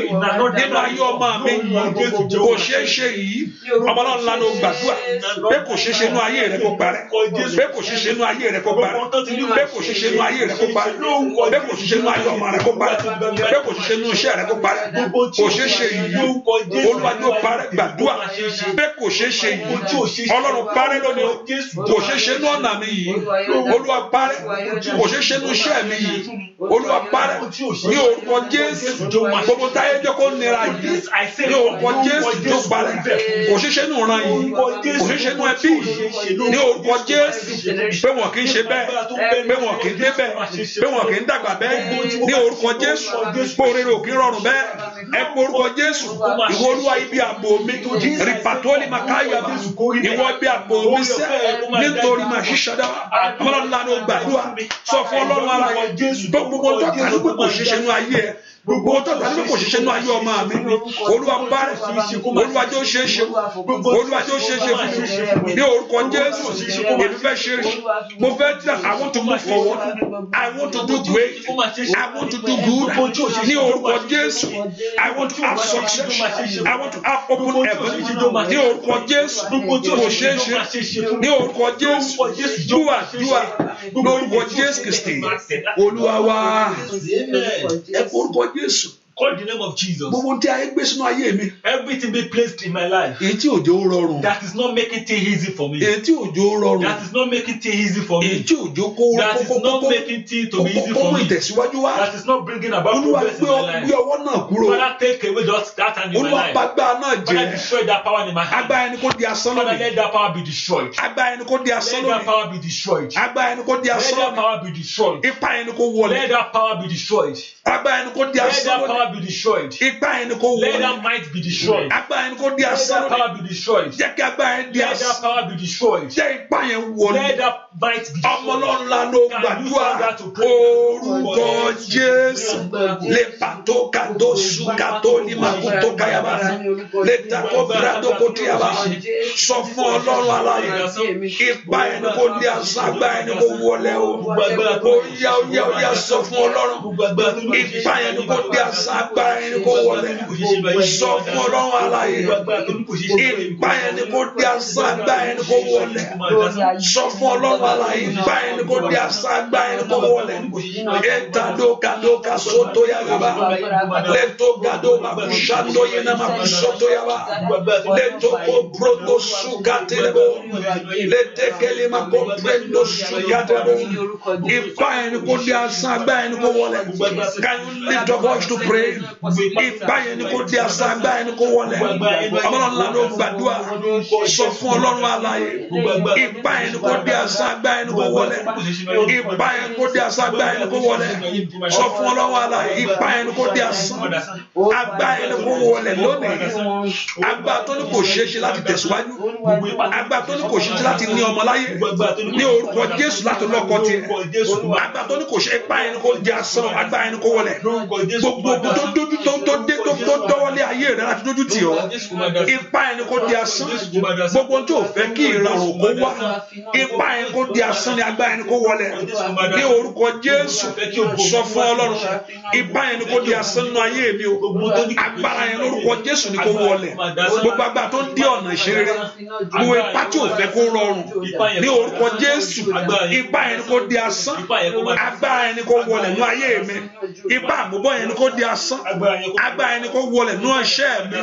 Nínú ayé ọmọ mi yìí kò ṣeé ṣe yìí. Ọmọ náà ńlá ló gbàdúrà. Pé kò ṣeé ṣe nínú ayé rẹ kó parẹ́. Pé kò ṣeé ṣe nínú ayé rẹ kó parẹ́. Pé kò ṣeé ṣe nínú ayé rẹ kó parẹ́. Pé kò ṣeé ṣe nínú ayé ọmọ rẹ kó parẹ́. Pé kò ṣeé ṣe nínú iṣẹ́ rẹ kó parẹ́. Kò ṣeé ṣe yìí. Olúwa jọ̀ọ́ parẹ́ gbàdúrà. Pé kò ṣeé ṣe yìí. Ọlọ́run parẹ́ lónìí. Kò ṣeé ṣe nínú ọ̀nà mi yìí. Olúwa parẹ́. Kò ṣeé ṣe nínú iṣẹ́ mi yìí. Olúwa parẹ́. Ní orúkọ Jésù. Gbogbo táyé jẹ́ kó nira yìí. Ní orúkọ Jésù tó parẹ́. Kò ṣeé ṣe nínú ìran yìí. Kò ṣeé ṣe nínú ẹbí yìí. Ní orúkọ Jésù. Pé wọn kì í ṣe bẹ́ẹ̀. Pé wọn kì í dé bẹ́ẹ̀. Pé wọn kì í dàgbà bẹ́ẹ̀. Ní orúkọ Jésù. Pé oréré ò kí ń rọrùn bẹ́ẹ̀. Ẹ pé orúkọ Jésù. Ìwọ Olúwa ibi ààbò mi. Rìpàtólì màkáyà mi. Ìwọ ibi ààbò mi sẹ́. Nítorí màá ṣiṣẹ́ dá. Ọlọ́run lánàá ó gbàdúrà. Sọ fún Ọlọ́run ara yẹn. Gbogbo tó kà ní pé kò ṣiṣẹ́ nú ayé ẹ. Gbogbo tó kà ní pé kò ṣiṣẹ́ nú ayé ọmọ mi. Olúwa parẹ́. Olúwa jọ̀ọ́ ṣe é ṣe. Olúwa jọ̀ọ́ ṣe é ṣe fún mi. Ní orúkọ Jésù. Èmi fẹ́ ṣe é ṣe. Mo fẹ́ tí I want to move forward. I want to do great. I want to do good. Ní orúkọ Jésù. I want to have success. I want to have open heaven. Ní orúkọ Jésù. Kò ṣe é ṣe. Ní orúkọ Jésù. Dúà lórúkọ Jésù Kristi. Olúwa wa. Ẹ orúkọ Jésù. Call the name of Jesus. Gbogbo tí ayé gbé sínú ayé mi. Everything be placed in my life. Èyí tí òjò rọrùn. That is not making things easy for me. Èyí tí òjò rọrùn. That is not making things easy for me. Èyí tí òjò kó That is not making things to be easy for me. Ìtẹ̀síwájú wá. That is not bringing about Olúwa progress in my life. gbé ọwọ́ náà kúrò. Father, take away just that hand in my Olúwa life. gbàgbà náà Father, jẹ́. destroy that power in my hand. Agbára ẹni kó di asán Father, lónìí. let that power be destroyed. Agbára ẹni kó di asán Let that lónìí. power be destroyed. Agbára ẹni kó di Let asán that lónìí. power be destroyed. Ipa ẹni kó wọlé. Let that power be destroyed. Agbára ẹni kó di Let asán that lónìí. power be destroyed. Ipa ẹni kó Let wọlé. that might be destroyed. Agbára ẹni kó di Let asán that lónìí. power be destroyed. Jẹ́ kí agbára ẹni di Let that asán. power be destroyed. Jẹ́ ipa yẹn wọlé. Let that might be Ọmọ destroyed. Ọlọ́run ńlá ló gbàdúrà. Orúkọ Jésù. Lè pàtó kàdó sùkàtó ní màkútó káyàbá. Lè takò bìràdó kò tíyàbá. Sọ fún Ọlọ́run aláyé. Ipa ẹni kó di asán. Agbára ẹni kó wọlé o. Ó yá sọ fún Ọlọ́run. Ipá yẹn ni kò dé asán, agbára yẹn ni kò wọlé. Sọ fún Ọlọ́run alààyè. Ipá yẹn ni kò dé asán, agbára yẹn ni kò wọlé. Sọ fún Ọlọ́run alààyè. Ipá yẹn ni kò dé asán, agbára yẹn ni kò wọlé. Etadoka soto yagaba. Leto gado makushando yena makusoto yaba. Leto koprodo sugatilebo. Lete kelima komprendo sugatabo. Ipá yẹn ni kò dé asán, agbára yẹn ni kò wọlé. Can you lift your voice to pray? Ipá yẹn ni kò dé asán, agbára yẹn ni kò wọlé. Ọlọ́run ńlá ló gbàdúrà. Sọ fún Ọlọ́run alààyè. Ipá yẹn ni kò dé asán, agbára yẹn ni kò wọlé. Ipá yẹn ni kò dé asán, agbára yẹn ni kò wọlé. Sọ fún Ọlọ́run alààyè. Ipá yẹn ni kò dé asán, agbára yẹn ni kò wọlé lónìí. Agbára tó ní kò ṣeé ṣe láti tẹ̀síwájú. Agbára tó ní kò ṣeé ṣe láti ní ọmọ láyé. Ní orúkọ Jésù láti lọ́kọ tiẹ̀. Agbára tó ní kò ṣe ipá yẹn ni kò dé asán, agbára yẹn ni kò wọlé. Gbogbo ogun tó dójú tó dọ́wọ́lé ayé rẹ̀ láti dójú tì ọ́. Ipá yẹn ni kò dé asán. Gbogbo tó fẹ́ kí ìrọ̀rùn kó wá. Ipá yẹn kò dé asán ni agbára yẹn ni kò wọlé. Ní orúkọ Jésù sọ fún Ọlọ́run. Ipá yẹn ni kò dé asán nínú ayé mi o. Agbára yẹn lórúkọ Jésù ni kò wọlé. Gbogbo agbára tó ń dí ọ̀nà ìṣeré. Gbogbo ipá tí ò fẹ́ kó rọrùn. Ní orúkọ Jésù ipá yẹn ni kò dé asán. Agbára yẹn ni kò wọlé nínú ayé mi. Ipá àmúbọ̀ yẹn ni kò dé asán. Agbára yẹn ni kò wọlé nínú iṣẹ́ mi.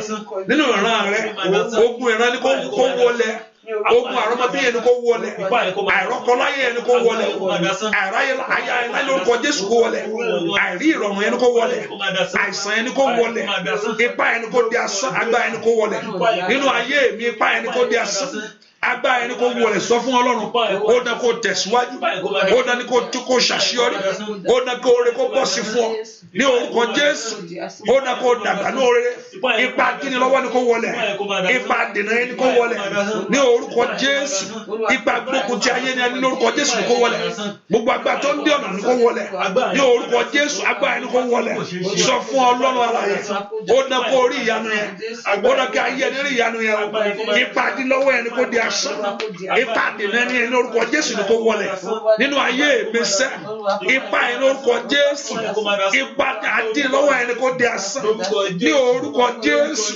Nínú ìran rẹ ogun ìran ni kò wọlé. Ogun àrọ́mọbí yẹn ni kò wọlé. Àìrọ́kọláyé yẹn ni kò wọlé. Àìráyé lórúkọ Jésù kò wọlé. Àìrí ìrọ̀rùn yẹn ni kò wọlé. Àìsàn yẹn ni kò wọlé. Ipá yẹn ni kò dé asán. Agbára yẹn ni kò wọlé. Nínú ayé mi ipá yẹn ni kò dé asán. Agbára yẹn ni kò wọlé. Sọ fún Ọlọ́run. Ó dán kó tẹ̀síwájú. Ó dán ní kó ṣàṣeyọrí. Ó dán kó oore kó bọ́ sí fún ọ. Ní orúkọ Jésù. Ó dán kó dàgbà ní oore. Ipa kíni lọ́wọ́ ni kò wọlé. Ipa dènà yẹn ni kò wọlé. Ní orúkọ Jésù. Ipa gbógun ti ayé ni ní orúkọ Jésù ni kò wọlé. Gbogbo agbára tó ń dé ọ̀nà ni kò wọlé. Ní orúkọ Jésù agbára yẹn ni kò wọlé. Sọ fún Ọlọ́run alààyè. Ó dán kó rí ìyanu yẹn. Ó dán kó ayé ẹni rí ìyanu yẹn. Ipa dín lọ́wọ́ yẹn ni kò di ipa dènà ní orúkọ Jésù ni kò wọlé nínú ayé mi sẹ́. Ipa yẹn lórúkọ Jésù. Ipa àdín lọ́wọ́ yẹn ni kò di asán ní orúkọ Jésù.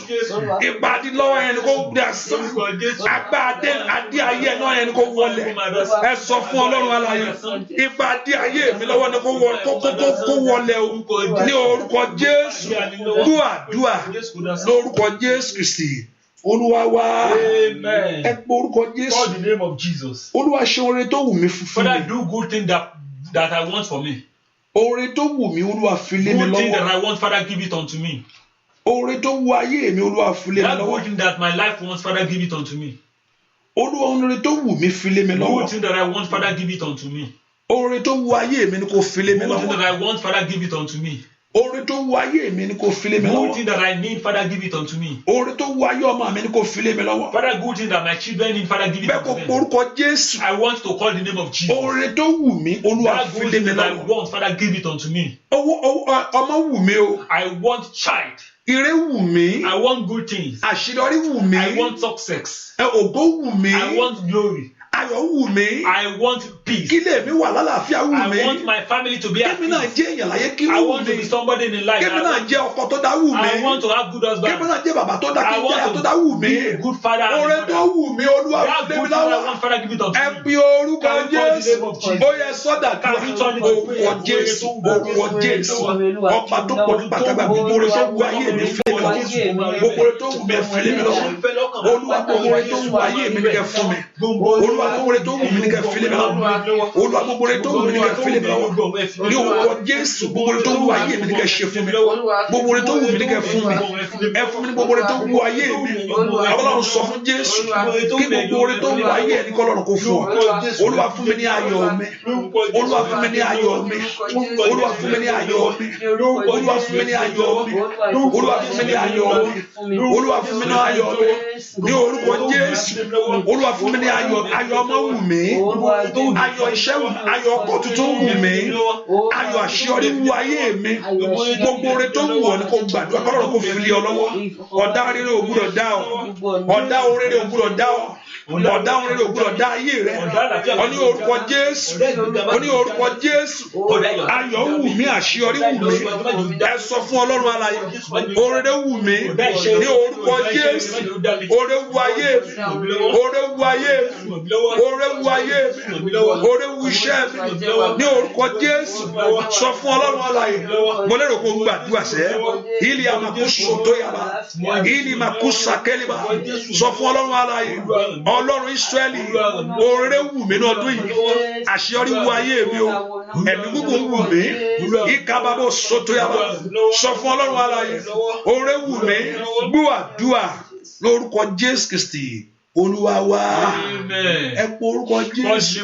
Ipa àdín lọ́wọ́ yẹn ni kò di asán. Agbá àdín ayé náà yẹn ni kò wọlé. Ẹ sọ fún Ọlọ́run alààyè. Ipa àdín ayé mi lọ́wọ́ ni kò wọlé o ní orúkọ Jésù. Dúà lórúkọ Jésù Kristi. Olúwa wá. Amen. Ẹ pé orúkọ Jésù. Call the name of Jesus. Olúwa ṣe oore tó wù mí fún mi. Father, do good thing that I want for me. Oore tó wù mí Olúwa fi lé mi Good thing that lọ́wọ́. I want, Father, give it unto me. Oore tó wù ayé mi Olúwa fi lé mi That lọ́wọ́. good thing that my life wants, Father, give it unto me. Olúwa oore tó wù mí fi lé mi Good lọ́wọ́. thing that I want, Father, give it unto me. Oore tó wù ayé mi ni kò fi lé mi Good thing that lọ́wọ́. I want, Father, give it unto me. Oore tó wù ayé mi ni kò fi lé mi Good lọ́wọ́. thing that I need, Father, give it unto me. Oore tó wù ayé ọmọ mi ni kò fi lé mi lọ́wọ́. Father, good thing that my children need, Father, give it Bẹ́ẹ̀ kò unto pé them. orúkọ Jésù. I want to call the name of Jesus. Oore tó wù mí Olúwa That fi good lé thing mi that I lọ́wọ́. want, Father, give it unto me. Ọmọ wù mí o. I want child. Ire wù mí. I want good things. Àṣeyọrí wù mí. I want success. Ògo wù mí. I want glory. Ayọ̀ wù mí. I want peace. Kílé mi wà lálàáfíà wù mí. I want my family to be at Kémi náà peace. jẹ́ èèyàn láyé kí I wù want to mí. be somebody in life. Kémi náà jẹ́ ọkọ tó dá wù mí. I want to have good Kémi husband. náà jẹ́ bàbá tó dá kí I n jẹ́ want tó dá wù to mí. be a good father and Oore tó mother. wù mí Olúwa That fi lé mi good thing I lọ́wọ́. want, Father, give it unto Ẹ me. pe orúkọ Can we call the Jésù. name of Jesus? Ó yẹ sọ́dà tó Can we turn it to prayer? orúkọ Jésù. Orúkọ Jésù. Ọba tó pọ̀ ní pàtàkì gbogbo oore tó wù ayé mi fi lé mi lọ́wọ́. Gbogbo oore tó wù mí fi lé mi lọ́wọ́. Olúwa gbogbo oore tó wù ayé mi ní kẹ́ fún mi. Olúwa gbogbo oore tó wù mí ní kẹ́ fi lé mi lọ́wọ́. Olúwa gbogbo oore tó wù mí ní kẹ́ fi lé mi lọ́wọ́. Ní orúkọ Jésù gbogbo oore tó wù ayé mi ní kẹ́ ṣe fún mi. Gbogbo oore tó wù mí ní kẹ́ fún mi. Ẹ fún mi ní gbogbo oore tó wù ayé mi. Ọlọ́run sọ fún Jésù kí gbogbo oore tó wù ayé ẹni kọ́ lọ́run kó fún ọ. Olúwa fún mi ní ayọ̀ mi. Olúwa fún mi ní ayọ̀ mi. Olúwa fún mi ní ayọ̀ mi. Olúwa fún mi ní ayọ̀ mi. Olúwa fún mi ní ayọ̀ mi. Olúwa fún mi ní ayọ̀ mi. Ní orúkọ Jésù Olúwa fún mi ní ayọ̀ ọmọ wù mí, ayọ̀ iṣẹ́ wù mí, ayọ̀ ọkọ tuntun wù mí, ayọ̀ àṣeyọrí wù ayé mi. Gbogbo oore tó wù ọ́ ni kò gbàdúrà kọ́lọ́run kò fi lé ọ lọ́wọ́. Ọ̀dá rere ò gbúdọ̀ dá ọ, ọ̀dá rere ò gbúdọ̀ dá ọ, ọ̀dá rere ò gbúdọ̀ dá ayé rẹ. Ó ní orúkọ Jésù, ó ní orúkọ Jésù, ayọ̀ wù mí, àṣeyọrí wù mí. Ẹ sọ fún Ọlọ́run alààyè, oore wù mí ní orúkọ Jésù. Oore wù ayé mi, oore wù ayé mi, oore wù ayé mi, oore wù iṣẹ́ mi ní orúkọ Jésù. Sọ fún Ọlọ́run alààyè, mo lérò kó gbàdúrà sẹ́, ìlì àmàkúsù tó yàrá, ìlì màkúsà kẹ́lìbà. Sọ fún Ọlọ́run alààyè, Ọlọ́run Ísírẹ́lì, oore wù mí ní ọdún yìí, àṣeyọrí wù ayé mi o, ẹ̀mí gígùn wù mí, ìkábàbọ̀ sọ́tò yàrá. Sọ fún Ọlọ́run alààyè, oore wù mí, gbọ́ àdúrà lórúkọ Jésù Kristi Olúwa wa. Ẹ pọ orúkọ Jésù.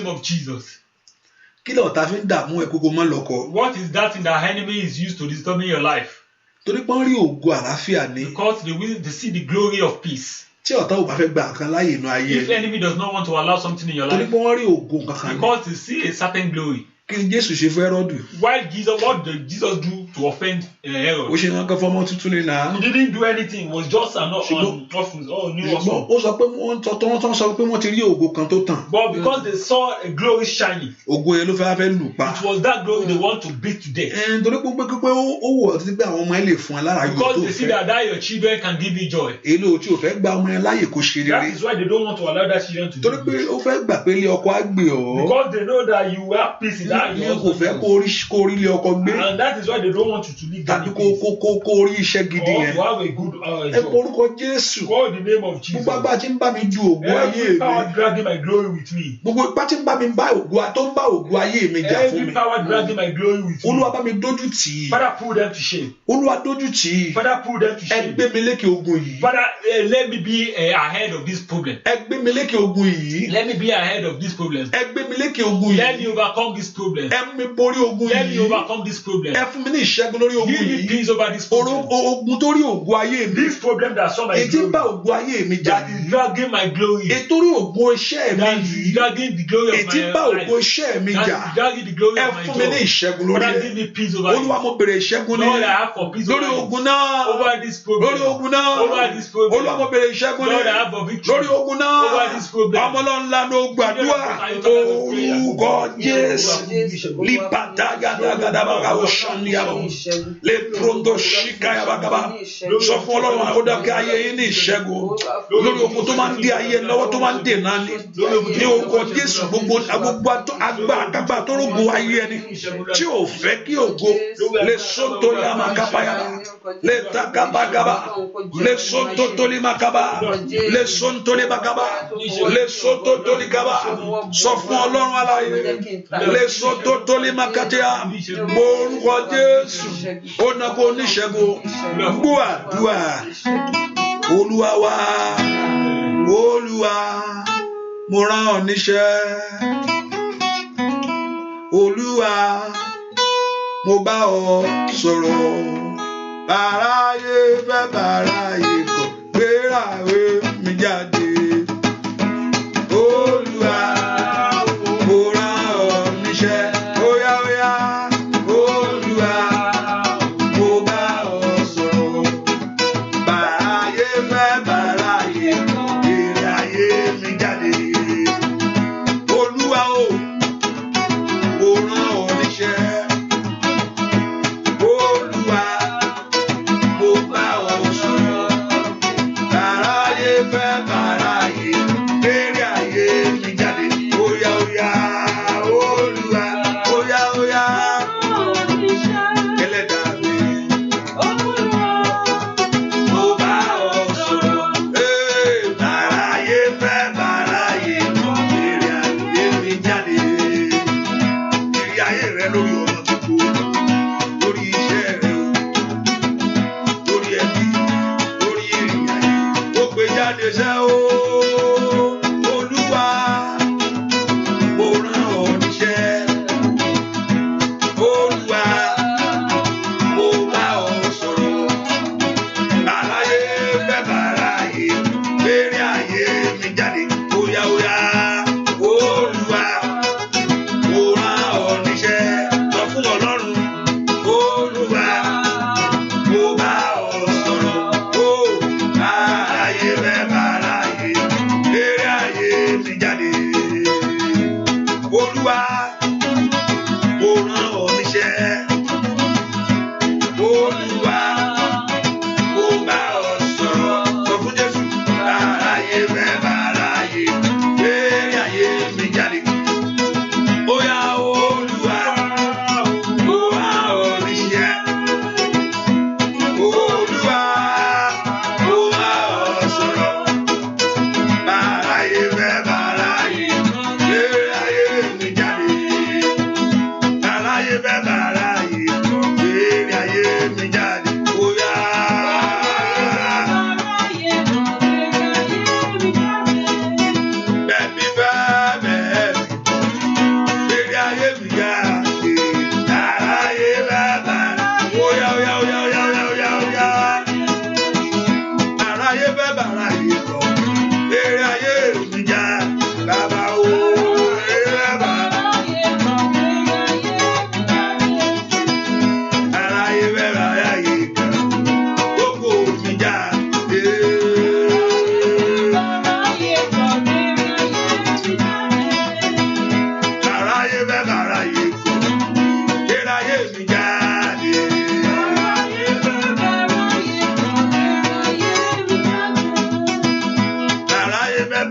Kí ló ta fi ń dààmú ẹ kókó mọ́ lọ́kọ? What is that thing that enemy is used to disturbing your life? Torí pé wọ́n rí ògo àlàáfíà ni. Because they see the glory of peace. Tí ọ̀tá ò bá fẹ́ gba nǹkan láàyè inú ayé. If enemy does not want to allow something in your life. Torí pé wọ́n rí ògo kankan ni. Because they see a certain glory. Kí ni Jésù ṣe fún Hẹ́rọ́dù? What did Jesus do to offend Herod? Ó ṣe nǹkan kan fọmọ tuntun ni náà. He didn't do anything. It was just an new ọsàn. Ó sọ pé wọ́n sọ pé wọ́n ti rí ògo kan tó tàn. But because they saw a glory shining. Ògo yẹn ló fẹ́ lù pa. It was that glory they want to beat to death. Torí pé ó wù ọ́ títí pé àwọn ọmọ ẹ lè fún ẹ lára yòó tó fẹ́. Because they see that your children can give you joy. Èlò tí o fẹ́ gba ọmọ ẹ láàyè kó ṣe rere. That is why they don't want to allow that children to do it. Torí pé ó fẹ́ gbà pé ilé ọkọ á gbé ọ. Because they know that you have peace in that house. Kó orí ilé ọkọ gbé. And that is why they don't want you to live that peace. Kó orí iṣẹ́ gidi yẹn. Or to have a good job. Ẹ pọ orúkọ Jésù. Call the name of Jesus. Gbogbo agbá tí ń bá mi ju ògo ayé mi. Every power dragging my glory with me. Gbogbo ipá tí ń bá mi bá ògo ayé mi jà fún mi. Every power dragging my glory with me. Olúwa bá mi dójú tì í. Father, put them to shame. Olúwa dójú tì í. Father, put them to shame. Ẹ gbé mi lékè ogun yìí. Father, let me be ahead of this problem. Ẹ gbé mi lékè ogun yìí. Let me be ahead of this problem. Ẹ gbé mi lékè ogun yìí. Let me overcome this problem. Ẹ mú mi borí ogun yìí. Let me overcome this problem. Ẹ fún mi ní ìṣẹ́gun lórí ogun yìí. Give me peace over this problem. Ogun tó rí ògo ayé mi. This problem that saw my glory. Ètí bá ògo ayé mi jà. That is dragging my glory. Ètò rí ògo iṣẹ́ mi yìí. That is dragging the glory of my life. Ètí bá ògo iṣẹ́ mi jà. That is dragging the glory of my job. Ẹ fún mi ní ìṣẹ́gun lórí Father, give me peace over it. Olúwa mo bèrè ìṣẹ́gun ní. Lord, I have for peace lórí ogun náà. Over this problem. Lórí ogun náà. Over this problem. Olúwa mo bèrè ìṣẹ́gun ní. Lord, I have for victory. Lórí ogun náà. Over this problem. Ọmọlọ́nla ló gbàdúrà. Orúkọ Jésù. Lípàtà gàdàgàdàbàgà òṣàníyàwó. Lè pronto ṣìkàyàbàgàbà. Sọ fún Ọlọ́run àwọn ọ̀dọ́kẹ́ ayé yín ní ìṣẹ́gun. Lórí ogun tó máa ń dé ayé lọ́wọ́ tó máa ń dè náà ni. Ní orúkọ Jésù gbogbo agbára tó rògbò ayé ẹni. Tí ò fẹ́ kí ògo lè sọ́tò yamakapayaba. Lè takabagaba. Lè sọ́tò tolimakaba. Lè sọ́tò libagaba. Lè sọ́tò tolikaba. Sọ fún Ọlọ́run alààyè. Lè sọ́tò tolimakatea. Orúkọ Jésù. Ó nà kó oníṣègùn. Gbọ́ àdúrà. Olúwa wa. Olúwa. Mo rán ọ níṣẹ́. Olúwa. Mo bá ọ sọ̀rọ̀. Bàráyé fẹ́ bàráyé kọ̀. Gbérawe mi jáde. Olúwa. Mo rán ọ níṣẹ́. Óyá óyá. Olúwa. Mo bá ọ sọ̀rọ̀. Bàráyé fẹ́ bàráyé kọ̀. Gbérawe mi jáde. Olúwa o. Mo rán ọ níṣẹ́. Olúwa. Mo bá ọ sọ̀rọ̀. Bàráyé fẹ́ bàráyé.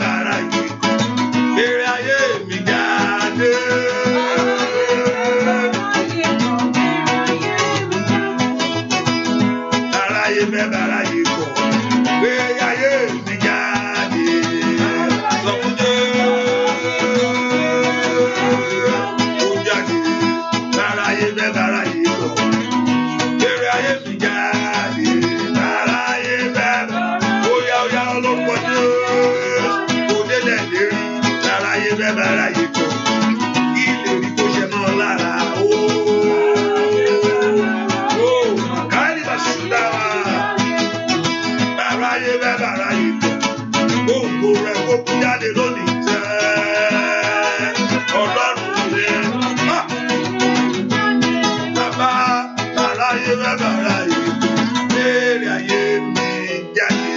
bàrà yìí èrè ayé mi jáde. Aráyé fẹ́ bàrà yìí kọ̀ èrè ayé mi jáde. Sọ fún Jésù ó jáde. Aráyé fẹ́ bàrà yìí kọ̀ èrè ayé mi jáde. Aráyé fẹ́ bóyá ọlọ́pọ̀ ní ó délẹ̀ lérí. Aráyé fẹ́ bàrà yìí kọ̀ ilé rí kó ṣe mọ́ lára. Káyọ̀ bá ṣùdá wa. Aráyé fẹ́ bàrà yìí kọ̀ gbogbo rẹ̀ kó kú jáde lónìí tẹ́ Ọlọ́run rẹ̀. Bàbá aráyé fẹ́ bàrà yìí kọ̀ èrè ayé mi jáde.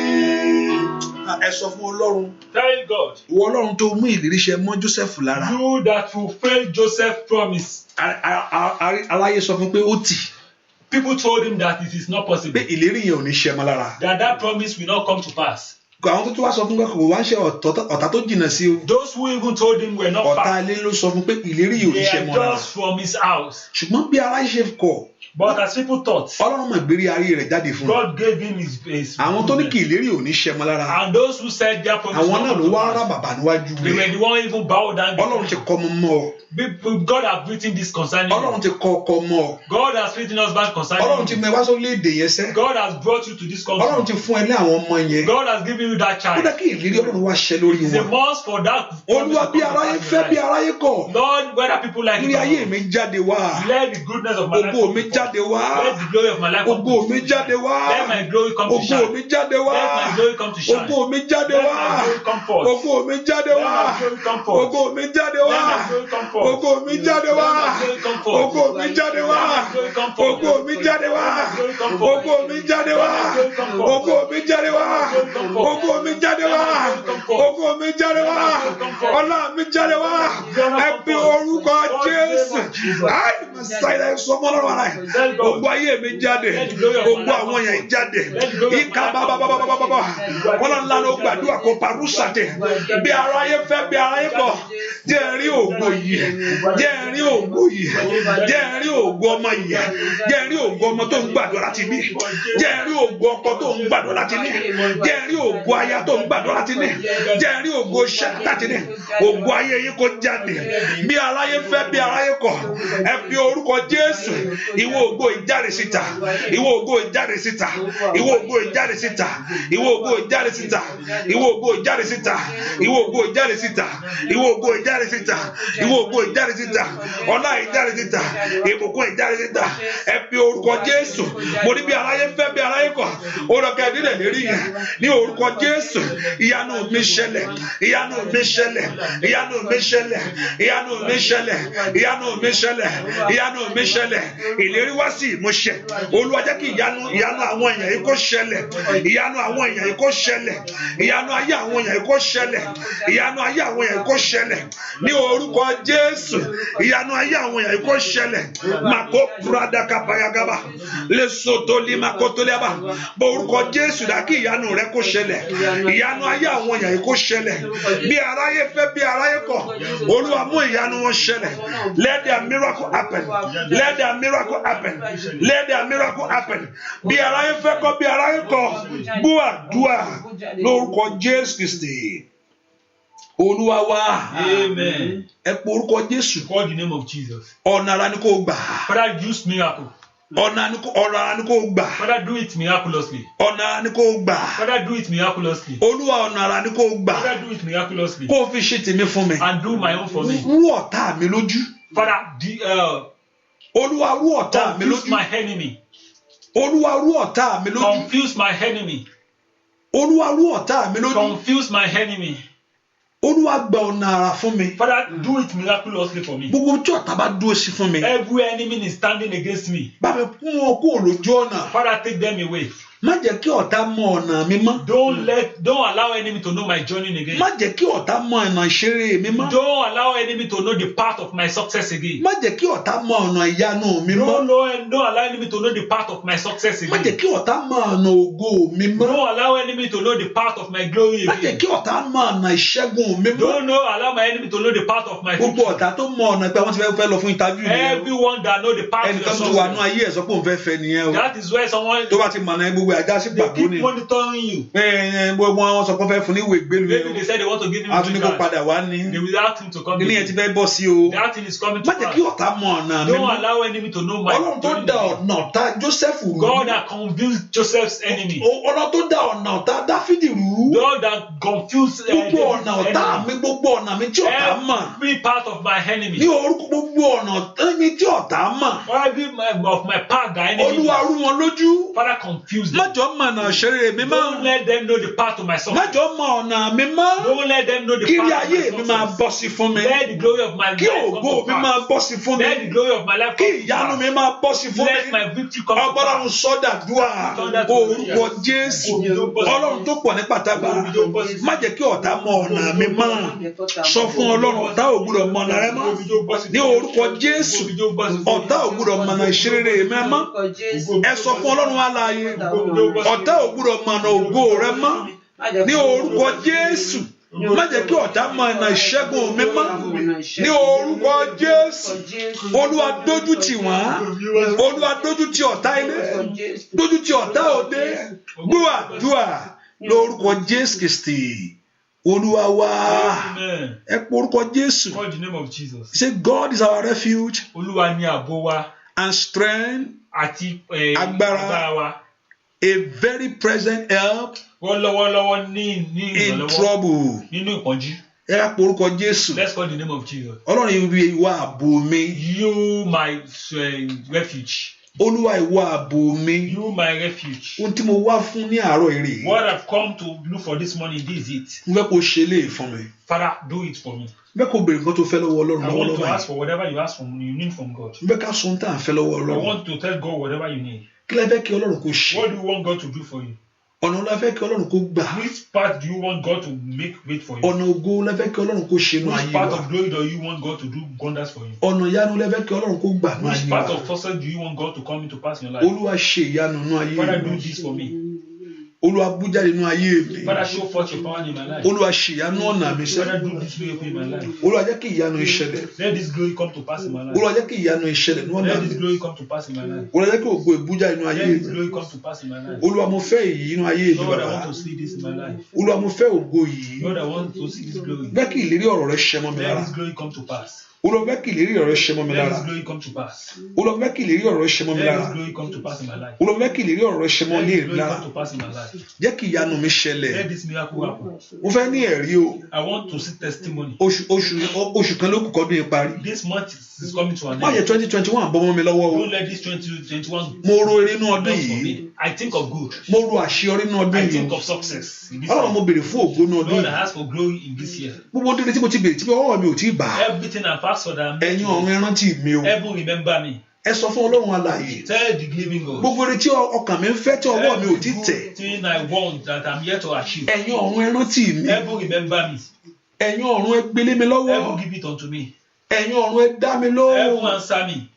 Ẹ sọ fún Ọlọ́run. Tell God. Ìwọ Ọlọ́run tó mú ìlérí ṣẹ mọ́ Jósẹ́fù lára. You that fulfill Joseph's promise. Aráyé sọ fún pé ó tì. People told him that it is not possible. Pé ìlérí yẹn ò ní ṣẹ mọ́ lára. That promise will not come to pass. Àwọn tó tún wá sọ fún pé kò wá ń ṣe ọ̀tá tó jìnnà sí o. Those who even told him were not Ọ̀tá far. ilé ló sọ fún pé ìlérí yìí ò ní They ṣẹ are mọ́ lára. just from his house. Ṣùgbọ́n bí aráyé ṣe kọ̀. But as people thought, Ọlọ́run mọ̀ ìgbérí ayé rẹ̀ jáde fún un. God gave him his Àwọn tó ní kí ìlérí ò ní ṣẹ mọ́ lára. and those who said their promise Àwọn náà not ló to wá rá pass, bàbá níwájú they were rẹ̀. the one even bow down. Ọlọ́run ti kọ́ ọmọ mọ́ ọ. God has written this concerning Ọlọ́run you. ti kọ́ ọkọ mọ́ ọ. God has written us back Ọlọ́run concerning ti you. mọ ẹwà sórílẹ̀-èdè yẹn sẹ́. God has brought you to this Ọlọ́run country. ti fún ẹ ní àwọn ọmọ yẹn. God has given you that Ó child. dá kí ìlérí Ọlọ́run wá ṣẹ lórí It's a wọn. must for that promise Olúwa to bí come to aráyé pass fẹ́ in bí your life. aráyé kọ̀. Lord, whether people like it Ilé ayé or mi not, jáde wá. let the goodness of my life Ògo come mi forth. jáde wá. Let the glory of my life come Ògo to mi jáde wá. Let my glory come to Ògo shine. mi jáde wá. Let my glory come to shine. Ògo mi jáde Let wá. my glory come forth. Ògo mi jáde Let wá. my glory come forth. Ògo mi jáde wá. Let my glory come forth. Ògo mi jáde wá. Let my glory come forth. Ògo mi jáde wá. Let my glory come forth. Ògo mi jáde wá. Let my glory come forth. Ògo mi jáde wá. Let my glory come forth. Ògo mi jáde wá. Ògo mi jáde wá. Ògo mi jáde wá. Ọlá mi jáde wá. Ẹ bí orúkọ Jésù. Àì Màsáìlá ẹ sọ mọ́ lọ́rọ̀ ara ẹ̀. Ògo ayé mi jáde. Ògo àwọn yẹn jáde. Ìka bábábábábábá. Ọlọ́run ló gbàdúrà kó parúṣà dé. Bí aráyé fẹ́ bí aráyé bọ̀. Jẹ́ rí ògo yìí. Jẹ́ rí ògo yìí. Jẹ́ rí ògo ọmọ yìí. Jẹ́ rí ògo ọmọ tó ń gbàdúrà láti ní. Jẹ́ rí ògo ọkọ tó ń gbàdúrà láti ní. Jẹ́ rí ògo aya tó ń gbàdúrà láti ní. Jẹ́ rí ògo iṣẹ́ láti ní. Ògo ayé yìí kó jáde. Bí aráyé fẹ́ bí aráyé kọ̀. Ẹ fi orúkọ Jésù. Ìwọ ògo ìjáde síta. Ìwọ ògo ìjáde síta. Ìwọ ògo ìjáde síta. Ìwọ ògo ìjáde síta. Ìwọ ògo ìjáde síta. Ìwọ ògo ìjáde síta. Ìwọ ògo ìjáde síta. Ìwọ ògo ìjáde síta. Ọlá ìjáde síta. Ìbùkún ìjáde síta. Ẹ fi orúkọ Jésù. Mo ní bí aráyé fẹ́ bí aráyé kọ̀. Orúkọ ìdílé lérí yẹn. Ní orúkọ Jésù. Ìyanu mi ṣẹlẹ̀. Ìyanu mi ṣẹlẹ̀. Ìyanu mi ṣẹlẹ̀. Ìyanu mi ṣẹlẹ̀. Ìyanu mi ṣẹlẹ̀. Ìyanu mi ṣẹlẹ̀. Ìlérí wá sí ìmúṣẹ. Olúwa jẹ́ kí ìyanu àwọn èèyàn yìí kó ṣẹlẹ̀. Ìyanu àwọn èèyàn yìí kó ṣẹlẹ̀. Ìyanu ayé àwọn èèyàn yìí kó ṣẹlẹ̀. Ìyanu ayé àwọn èèyàn yìí kó ṣẹlẹ̀. Ní orúkọ Jésù. Ìyanu ayé àwọn èèyàn yìí kó ṣẹlẹ̀. Màkó Prada Kapayagaba. Lesoto Limakotoliaba. Bó orúkọ Jésù dá kí ìyanu rẹ kó ṣẹlẹ̀. Ìyanu ayé àwọn èèyàn yìí kó ṣẹlẹ̀. Bí aráyé fẹ́ bí aráyé kọ̀. Olúwa mú ìyanu wọn ṣẹlẹ̀. Let their miracle happen. Let their miracle happen. Let their miracle happen. Bí aráyé fẹ́ kọ̀ bí aráyé kọ̀. Gbọ́ àdúrà lórúkọ Jésù Kristi. Olúwa wa. Amen. Ẹ pe orúkọ Jésù. Call the name of Jesus. Ọ̀nà ara ni kò gbà. Father, use miracle. Ọ̀nà ara ni kò gbà. Father, do it miraculously. Ọ̀nà ara ni kò gbà. Father, do it miraculously. Olúwa ọ̀nà ara ni kò gbà. Father, do it miraculously. Kó o fi ṣe tèmi fún mi. And do my own for me. Wú ọ̀tá mi lójú. Father, Olúwa wú ọ̀tá mi confuse lójú. my enemy. Olúwa wú ọ̀tá mi lójú. Confuse my enemy. Olúwa wú ọ̀tá mi lójú. Confuse my enemy. Olúwa gba ọ̀nà ara fún mi. Father, do it miraculously for me. Gbogbo tí ọ̀tá bá dúró sí fún mi. Every enemy is standing against me. Bá mi kún wọn kúrò lójú ọ̀nà. Father, take them away. má jẹ́ kí ọ̀tá mọ ọ̀nà mi mọ́. Don't allow enemy to know my journey again. Má jẹ́ kí ọ̀tá mọ ọ̀nà ìṣeré mi mọ́. Don't allow enemy to know the path of my success again. Má jẹ́ kí ọ̀tá mọ ọ̀nà ìyanu mi mọ́. Don't allow enemy to know the path of my success again. Má jẹ́ kí ọ̀tá mọ ọ̀nà ògo mi mọ́. Don't allow enemy to know the path of my glory again. Má jẹ́ kí ọ̀tá mọ ọ̀nà ìṣẹ́gun mi mọ́. Don't allow my enemy to know the path of my gbogbo ọ̀tá tó mọ ọ̀nà pé wọ́n ti fẹ́ lọ fún interview yẹn. Everyone that know the path of your success. Ẹnìkan tó wà nú ayé ẹ̀ sọ pé òun fẹ́ fẹ́ nìyẹn o. That is where someone. Tó bá ti mọ̀nà gbogbo àjá sí pàbó ni. They keep monitoring you. Gbogbo wọn sọ pé wọ́n fẹ́ fún ní ìwé ìgbélu yẹn. Maybe they said they want to give him a tún ní kó padà wá ní. They will ask him to come. Ilé yẹn ti fẹ́ bọ́ sí o. That thing is coming to pass. pass. Má jẹ́ kí ọ̀tá mọ ọ̀nà mi. Don't allow enemy to know my. Ọlọ́run tó dá ọ̀nà ọ̀tá Joseph rú. God that confused Joseph's enemy. Ọlọ́run tó dá ọ̀nà ọ̀tá Dáfídì rú. God that confused. Gbogbo ọ̀nà ọ̀tá mi, gbogbo ọ̀nà mi tí ọ̀tá mọ̀. Every part of my enemy. Ní orúkọ gbogbo ọ̀nà mi tí ọ̀tá mọ̀. Every of my path that enemy. Olúwa rú wọn lójú. Father confuse them. Má jọ mọ̀ ọ̀nà ìṣeré mi mọ́. Don't let them know the path to my success. Má jọ mọ̀ ọ̀nà mi mọ́. Don't let them know the Kí path ilé to my ayé mi máa success. bọ́ sí fún mi. Let the glory of my life Kí ògo mi máa bọ́ sí fún mi. Let the glory of my life Kí ìyanu mi máa bọ́ sí fún mi. Let my victory come to Ọgbọ́dọ̀ pass. sọ́dà dúà. Orúkọ Jésù. Ọlọ́run tó pọ̀ ní pàtàkì. Má jẹ́ kí ọ̀tá mọ ọ̀nà mi mọ́. Sọ fún Ọlọ́run ọ̀tá ò gbọ́dọ̀ mọ ọ̀nà rẹ mọ́. Ní orúkọ Jésù. Ọ̀tá ò gbọ́dọ̀ mọ ọ̀nà ìṣeré mi mọ́. Ẹ sọ fún Ọlọ́run alààyè. Ọ̀tá ò gbọ́dọ̀ mọ ọ̀nà ògo rẹ mọ́. Ní orúkọ Jésù. Má jẹ́ kí ọ̀tá mọ ọ̀nà ìṣẹ́gun mi mọ́. Ní orúkọ Jésù. Olúwa dójú tì wọ́n. Olúwa dójú tì ọ̀tá ilé. Dójú tì ọ̀tá òde. Gbọ́ àdúrà lórúkọ Jésù Kristi. Olúwa wá. Ẹ pé orúkọ Jésù. Call the name of Jesus. Say God is our refuge. Olúwa ni ààbò wa. And strength. Àti agbára wa. A very present help. Wọ́n lọ́wọ́lọ́wọ́ ní in trouble. Nínú ìpọ́njú. Ẹ ká porúkọ Jésù. Let's call the name of Jesus. Ọlọ́run ìwé ìwà ààbò mi. You my refuge. Olúwa ìwà ààbò mi. You my refuge. Ohun tí mo wá fún ní àárọ̀ èrè. What I've come to look for this morning, this is it. Mo fẹ́ kó ṣe lè fún mi. Father, do it for me. Mo fẹ́ kó béèrè nǹkan tó fẹ́ lọ́wọ́ Ọlọ́run I lọ́wọ́lọ́wọ́ want to yìí. ask for whatever you ask from you need from God. Mo fẹ́ ká sọ ohun tá à ń fẹ́ lọ́wọ́ I Ọlọ́run. want to tell God whatever you need. Kí lẹ fẹ́ kí Ọlọ́run kó ṣe? What do you want God to do for you? Ọ̀nà la fẹ́ kí Ọlọ́run kó gbà. Which part do you want God to make wait for you? Ọ̀nà ògo la fẹ́ kí Ọlọ́run kó ṣe nínú ayé Which part wa. of glory do you want God to do wonders for you? Ọ̀nà ìyanu la fẹ́ kí Ọlọ́run kó gbà nínú Which ayé part wa. of success do you want God to come into pass in your life? Olúwa ṣe ìyanu nínú ayé Father, mi. do this for me. Olúwa bú jáde nínú ayé mi. Father, show forth your power in my life. Olúwa ṣe ìyanu ọ̀nà mi Father, sẹ́. do this way in my life. Olúwa jẹ́ kí ìyanu ìṣẹ̀lẹ̀. Let this glory come to pass in my life. Olúwa jẹ́ kí ìyanu ìṣẹ̀lẹ̀ ní ọ̀nà Let mi. this glory come to pass in my life. Olúwa jẹ́ kí ògo ìbú jáde nínú ayé Let this mi. glory come to pass in my life. Olúwa mo fẹ́ èyí nínú ayé mi Lord, I bàbá. want to see this in my life. Olúwa mo fẹ́ ògo yìí. Lord, I want to see this glory. Jẹ́ kí ìlérí ọ̀rọ̀ rẹ ṣẹ mọ́ mi Let lára. this glory come to pass. Olúwa jẹ́ kí ìlérí ọ̀rọ̀ rẹ ṣẹ mọ́ mi Let lára. this glory come to pass. Olúwa jẹ́ kí ìlérí ọ̀rọ̀ rẹ ṣẹ mọ́ mi Let lára. this glory come to pass in my life. Olúwa jẹ́ kí ìlérí ọ̀rọ̀ rẹ ṣẹ mọ́ Let ní this èmi glory lára. come to pass in my life. Jẹ́ kí ìyanu mi ṣẹlẹ̀. Let this miracle happen. Mo fẹ́ ní ẹ̀rí o. I want to see testimony. Oṣù kan ló kù kọ́dún yìí parí. This month is coming to an Má yẹ end. 2021 bọ́ mọ́ mi lọ́wọ́ o. Don't let this 2021 Mo ro eré inú ọdún not for yìí. me. I think of good. Mo ro àṣeyọrí inú ọdún I yìí. think of success in this Ọlọ́run mo year. béèrè fún ògo inú ọdún Lord, yìí. I ask for glory in this year. Gbogbo dídé tí mo ti béèrè tí ọwọ́ mi ò tí ì bà. Everything I've asked for that. Ẹ̀yin ọ̀run ẹ rántí mi o. Heaven remember me. Ẹ sọ fún Ọlọ́run alààyè. Tell the living God. Gbogbo eré tí ọkàn mi ń fẹ́ tí ọwọ́ mi ò tí tẹ̀. Everything I want that I'm yet to achieve. Ẹ̀yin ọ̀run ẹ rántí mi. Heaven remember me. Ẹ̀yin ọ̀run ẹ gbélé mi lọ́wọ́. Heaven give it unto me. Ẹ̀yin ọ̀run ẹ dá mi Heaven lóhùn. answer me.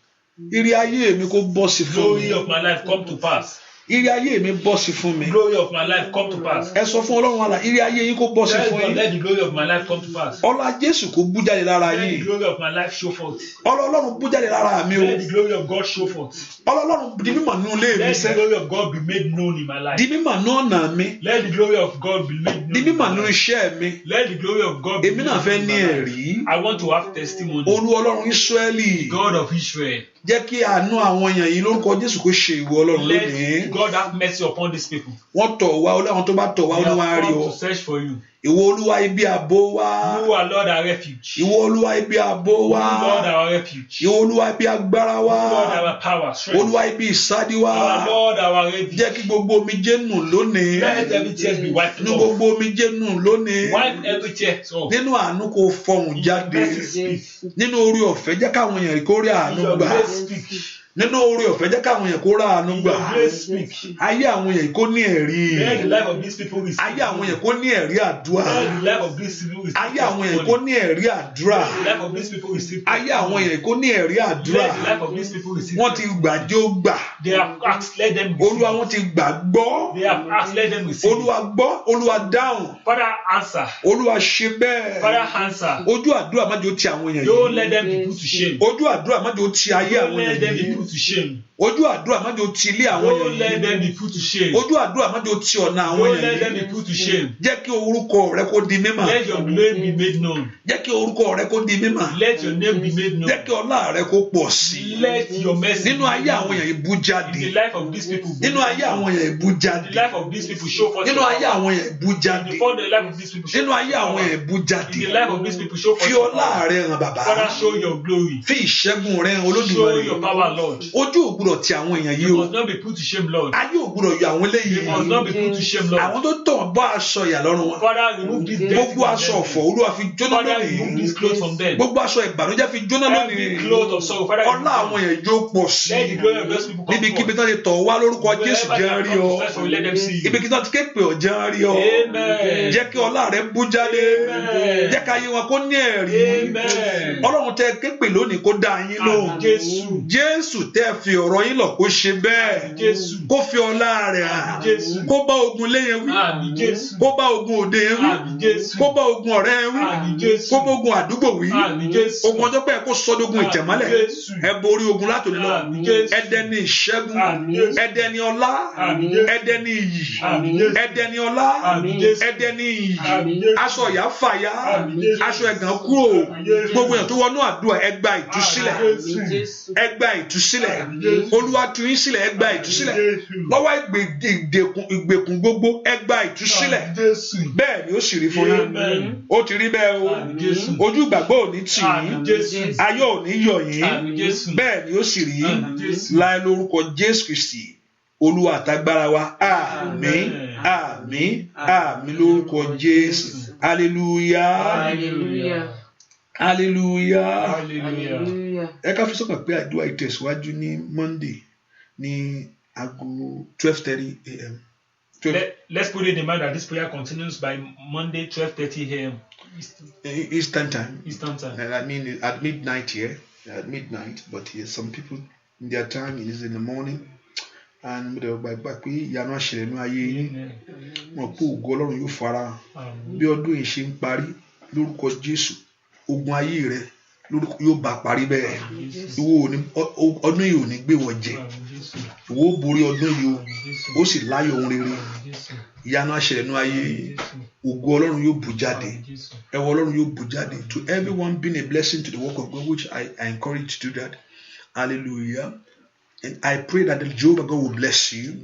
Ire ayé mi kó bọ́ sí fún mi. Glory of my life come to pass. Ire ayé mi bọ́ sí fún mi. Glory of my life come to pass. Ẹ sọ fún Ọlọ́run alààyè. Ire ayé yín kó bọ́ sí Tell fún God, yín. let the glory of my life come to pass. Ọlá Jésù kó bú jáde lára Let the yín. glory of my life show forth. Ọlọ́run bú jáde lára mi o. Let the glory of God show forth. Ọlọ́run di mímọ̀ nínú ilé mi Let the sẹ́. glory of God be made known in my life. Di mímọ̀ nínú ọ̀nà mi. Let the glory of God be made known. Di in mímọ̀ my nínú life. iṣẹ́ mi. Let the glory of God be Èmi made náà fẹ́ known in ní my life. ẹ̀rí. I want to have testimony. Olú Ọlọ́run Ísírẹ́lì. God of Israel. Jẹ́ kí àánú àwọn èèyàn yìí lórúkọ Jésù kó ṣe ìwọ Ọlọ́run lónìí. Let God have mercy upon these people. Wọ́n tọ̀ wá Ọlọ́run tó bá tọ̀ wá We Olúwa á have rí come ọ. to search for you. Ìwọ Olúwa ibi ààbò wa. You are Lord our refuge. Ìwọ Olúwa ibi ààbò wa. You Lord our refuge. Ìwọ Olúwa ibi agbára wa. You Lord our power, strength. Olúwa ibi ìsádi wa. Our Lord our refuge. Jẹ́ kí gbogbo omijé nù lónìí. Let every tear be wiped Ní off. gbogbo omijé nù lónìí. Wipe every tear off. Nínú àánú kò fọhùn jáde. Mercy speak. Nínú orí ọ̀fẹ́ jẹ́ káwọn èèyàn kó rí àánú Your gbà. grace speak. nínú oore ọ̀fẹ́ jẹ́ káwọn èèyàn kó ra àánú gbà. Ayé àwọn èèyàn kó ní ẹ̀rí. Ayé àwọn èèyàn kó ní ẹ̀rí àdúrà. Ayé àwọn èèyàn kó ní ẹ̀rí àdúrà. Ayé àwọn èèyàn kó ní ẹ̀rí àdúrà. Wọ́n ti gbàjọ́ gbà. Olúwa wọ́n ti gbàgbọ́. Olúwa gbọ́, Olúwa dáhùn. Olúwa ṣe bẹ́ẹ̀. Ojú àdúrà má jẹ́ ó ti àwọn èèyàn yìí. Don't let them be put to shame. Ojú àdúrà má jẹ́ ó ti ayé àwọn èèyàn yìí. Don't let them be put to shame. Ojú àdúrà má jẹ́ ó ti ilé àwọn èèyàn yìí. Don't let them be put to shame. Ojú àdúrà má jẹ́ ó ti ọ̀nà àwọn Don't èèyàn let them yìí. be put to shame. Jẹ́ kí orúkọ rẹ kó di mímọ̀. Let your name be made known. Jẹ́ kí orúkọ rẹ kó di mímọ̀. Let your name be made known. Jẹ́ kí ọlá rẹ kó pọ̀ sí i. Let your mercy Nínú ayé àwọn èèyàn yìí bú jáde. in the life of these people. Nínú ayé àwọn èèyàn yìí bú jáde. In the life of these people show forth. Nínú ayé àwọn èèyàn yìí bú jáde. Before the life of these people show Nínú ayé àwọn èèyàn yìí bú jáde. In the life of these people show forth. Fi ọlá rẹ hàn bàbá. Father, show your glory. Fi ìṣẹ́gun rẹ hàn Show Olódùmarè. your power, Lord. Ojú ò gbúdọ̀ ti àwọn èèyàn yìí You o. must not be put to shame, Lord. Ayé ò gbúdọ̀ yọ àwọn eléyìí. You must not be put to shame, Lord. Àwọn tó tọ̀ bọ́ aṣọ ìyà lọ́rùn wọn. Father, remove this death Gbogbo from aṣọ them. ọ̀fọ̀ Olúwa fi jóná Father, remove lónìí. this clothes from them. Gbogbo aṣọ ìbànújẹ́ fi jóná lónìí. Every cloth of sorrow, Father, Ọlá àwọn èèyàn jó pọ̀ sí let i. the glory of those people come Níbikíbi forth. tó ti tọ̀ wá lórúkọ Jésù Wherever jẹ́ they rí ọ. come to search for you, let them see you. Ibikíbi tó ti ké pè ọ́ jẹ́ rí ọ. Amen. Jẹ́ kí ọlá rẹ bú jáde. Amen. Jẹ́ ká yé wọn kó ní ẹ̀rí. Amen. Ọlọ́run tẹ́ ké pè lónìí kó dá yín lóhùn. Àmín Jésù. Jésù tẹ́ fi ọ̀rọ̀ yín lọ̀ kó ṣe bẹ́ẹ̀. Jésù. Kó fi ọlá rẹ̀ hàn. Àmín Jésù. Kó bá ogun lé yẹn wí. Àmín Jésù. Kó bá ogun òde yẹn wí. Àmín Jésù. Kó bá ogun ọ̀rẹ́ yẹn wí. Àmín Jésù. Kó bá ogun àdúgbò wí. Àmín Jésù. Ogun ọjọ́ pẹ́ kó sọ́dọ̀gùn ìtẹ̀mọ́lẹ̀. Àmín Jésù. Ẹ borí ogun látòní lọ. Àmín Jésù. Ẹdẹ ni ìṣẹ́gun. Àmín Jésù. Ẹdẹ ni ọlá. Àmín Jésù. Ẹdẹ ni iyì. Àmín Jésù. Ẹdẹ ni ọlá. Àmín Jésù. Ẹdẹ ni iyì. Àmín Jésù. Aṣọ ìyà fàya. Àmín Jésù. Aṣọ ẹ̀gàn kúrò. Àmín Jésù. Gbogbo èèyàn tó wọnú àdúrà ẹ gba ìtúsílẹ̀. Àmín Jésù. Ẹ gba ìtúsílẹ̀. Àmín Jésù. Olúwa tú yín sílẹ̀ ẹ gba ìtúsílẹ̀. Lọ́wọ́ ìgbèkùn gbogbo ẹ gba ìtúsílẹ̀. Àmín Jésù. Bẹ́ẹ̀ ni ó sì rí fún yín. Amen. Ó ti rí bẹ́ẹ̀ o. Àmín Jésù. Ojú ìgbàgbọ́ ò ní tì Àmín yín. Jésù. Ayé ò ní yọ̀ yín. Àmín Jésù. Bẹ́ẹ̀ ni ó sì rí Àmín Jésù. láì lórúkọ Jésù Kristi Olúwa àtàgbára wa. Àmín. Amen. Àmín. Àmín lórúkọ Jésù. Hallelujah. Hallelujah. Hallelujah. Hallelujah. Ẹ ká fi sọ́kàn pé àdúrà ìtẹ̀síwájú ní Monday ní aago 12:30 a.m. Let's put it in mind that this prayer continues by Monday, 12:30 a.m. Eastern time. Eastern time. I mean at midnight here, at midnight. But here, some people in their time it is in the morning. And by pé ìyanu àṣẹlẹ̀ nínú ayé yín, wọn pé ògo Ọlọ́run yóò fara hàn. Bí ọdún yìí ṣe ń parí lórúkọ Jésù, ogun ayé rẹ lórúkọ yóò bá parí bẹ́ẹ̀. Ọdún yìí ò ní gbé wọ jẹ. Ìwọ ó borí ọdún yìí o, ó sì láyọ̀ ohun rere. Ìyanu àṣẹlẹ̀ nínú ayé yín, ògo Ọlọ́run yóò bù jáde. Ẹwọ Ọlọ́run yóò bù jáde. To everyone being a blessing to the work of God, which I encourage to do that. Hallelujah. And I pray that the Jehovah God will bless you.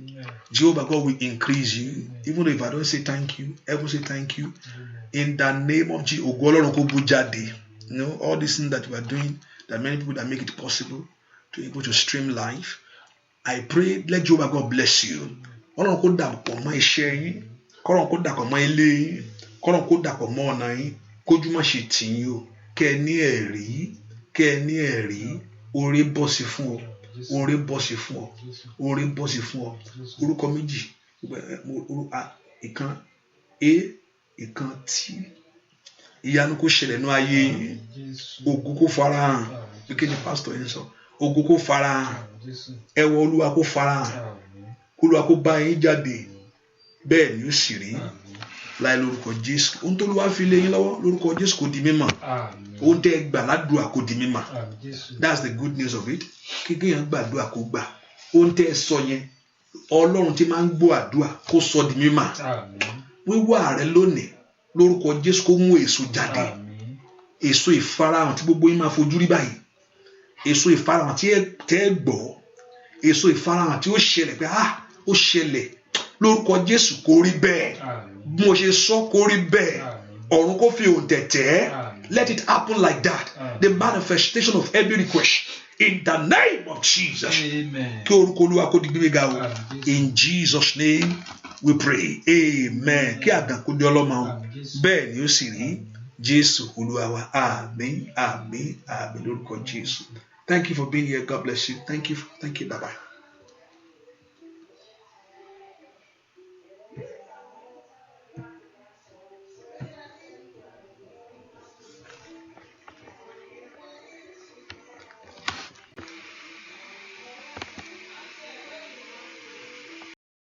Jehovah God will increase you. Even if I don't say thank you, I will say thank you. In the name of Jesus, ògo Ọlọ́run kó bù jáde. You know, all these things that we are doing, that many people that make it possible to be able to stream live. I pray, let Jehovah God bless you. Ọlọ́run kó dàpọ̀ mọ́ iṣẹ́ yín. Kọ́lọ́run kó dàpọ̀ mọ́ ilé yín. Kọ́lọ́run kó dàpọ̀ mọ́ ọ̀nà yín. Kójú má ṣe tì yín o. Kẹ́ ẹ ní ẹ̀rí. Kẹ́ ẹ ní ẹ̀rí. Oore bọ́ sí fún ọ. Oore bọ́ sí fún ọ. Oore bọ́ sí fún ọ. Orúkọ méjì. Ìkan A, ìkan T. Ìyanu kó ṣẹlẹ̀ nínú ayé yín. Ògo kó farahàn. Bí kí ni pásítọ̀ yín sọ? Ògo kó farahàn. Ẹwọ Olúwa kó farahàn. Olúwa kó bá yín jáde. Bẹ́ẹ̀ ni ó sì rí. Láì lórúkọ Jésù. Ohun tó Olúwa fi lé yín lọ́wọ́ lórúkọ Jésù kó di mímọ̀. Ohun tẹ́ ẹ gbà ládùúrà kó di mímọ̀. That's the good news of it. Kéèyàn gbàdúrà kó gbà. Ohun tẹ́ ẹ sọ yẹn, Ọlọ́run tí máa ń gbọ́ àdúrà kó sọ di mímọ̀. Wíwá rẹ lónìí lórúkọ Jésù kó mú èso jáde. Èso ìfarahàn tí gbogbo yín máa fojú rí báyìí. Èso ìfarahàn tí tẹ́ ẹ gbọ́. Èso ìfarahàn tí ó ṣẹlẹ̀ pé ó ṣẹlẹ̀ lórúkọ Jésù kó rí bẹ́ẹ̀. Bí mo ṣe sọ kó rí bẹ́ẹ̀. Ọ̀run kó fi òǹtẹ̀ tẹ̀. Let it happen like that. The manifestation of every request. In the name of Jesus. Kí orúkọ Olúwa kó di gbígbé ga o. In Jesus' name we pray. Amen. Kí àgàn kó di ọlọ́mọ o. Bẹ́ẹ̀ ni ó sì rí. Jésù Olúwa wa. Àmín, àmín, àmín lórúkọ Jésù. Thank you for being here. God bless you. Thank you. Bye-bye.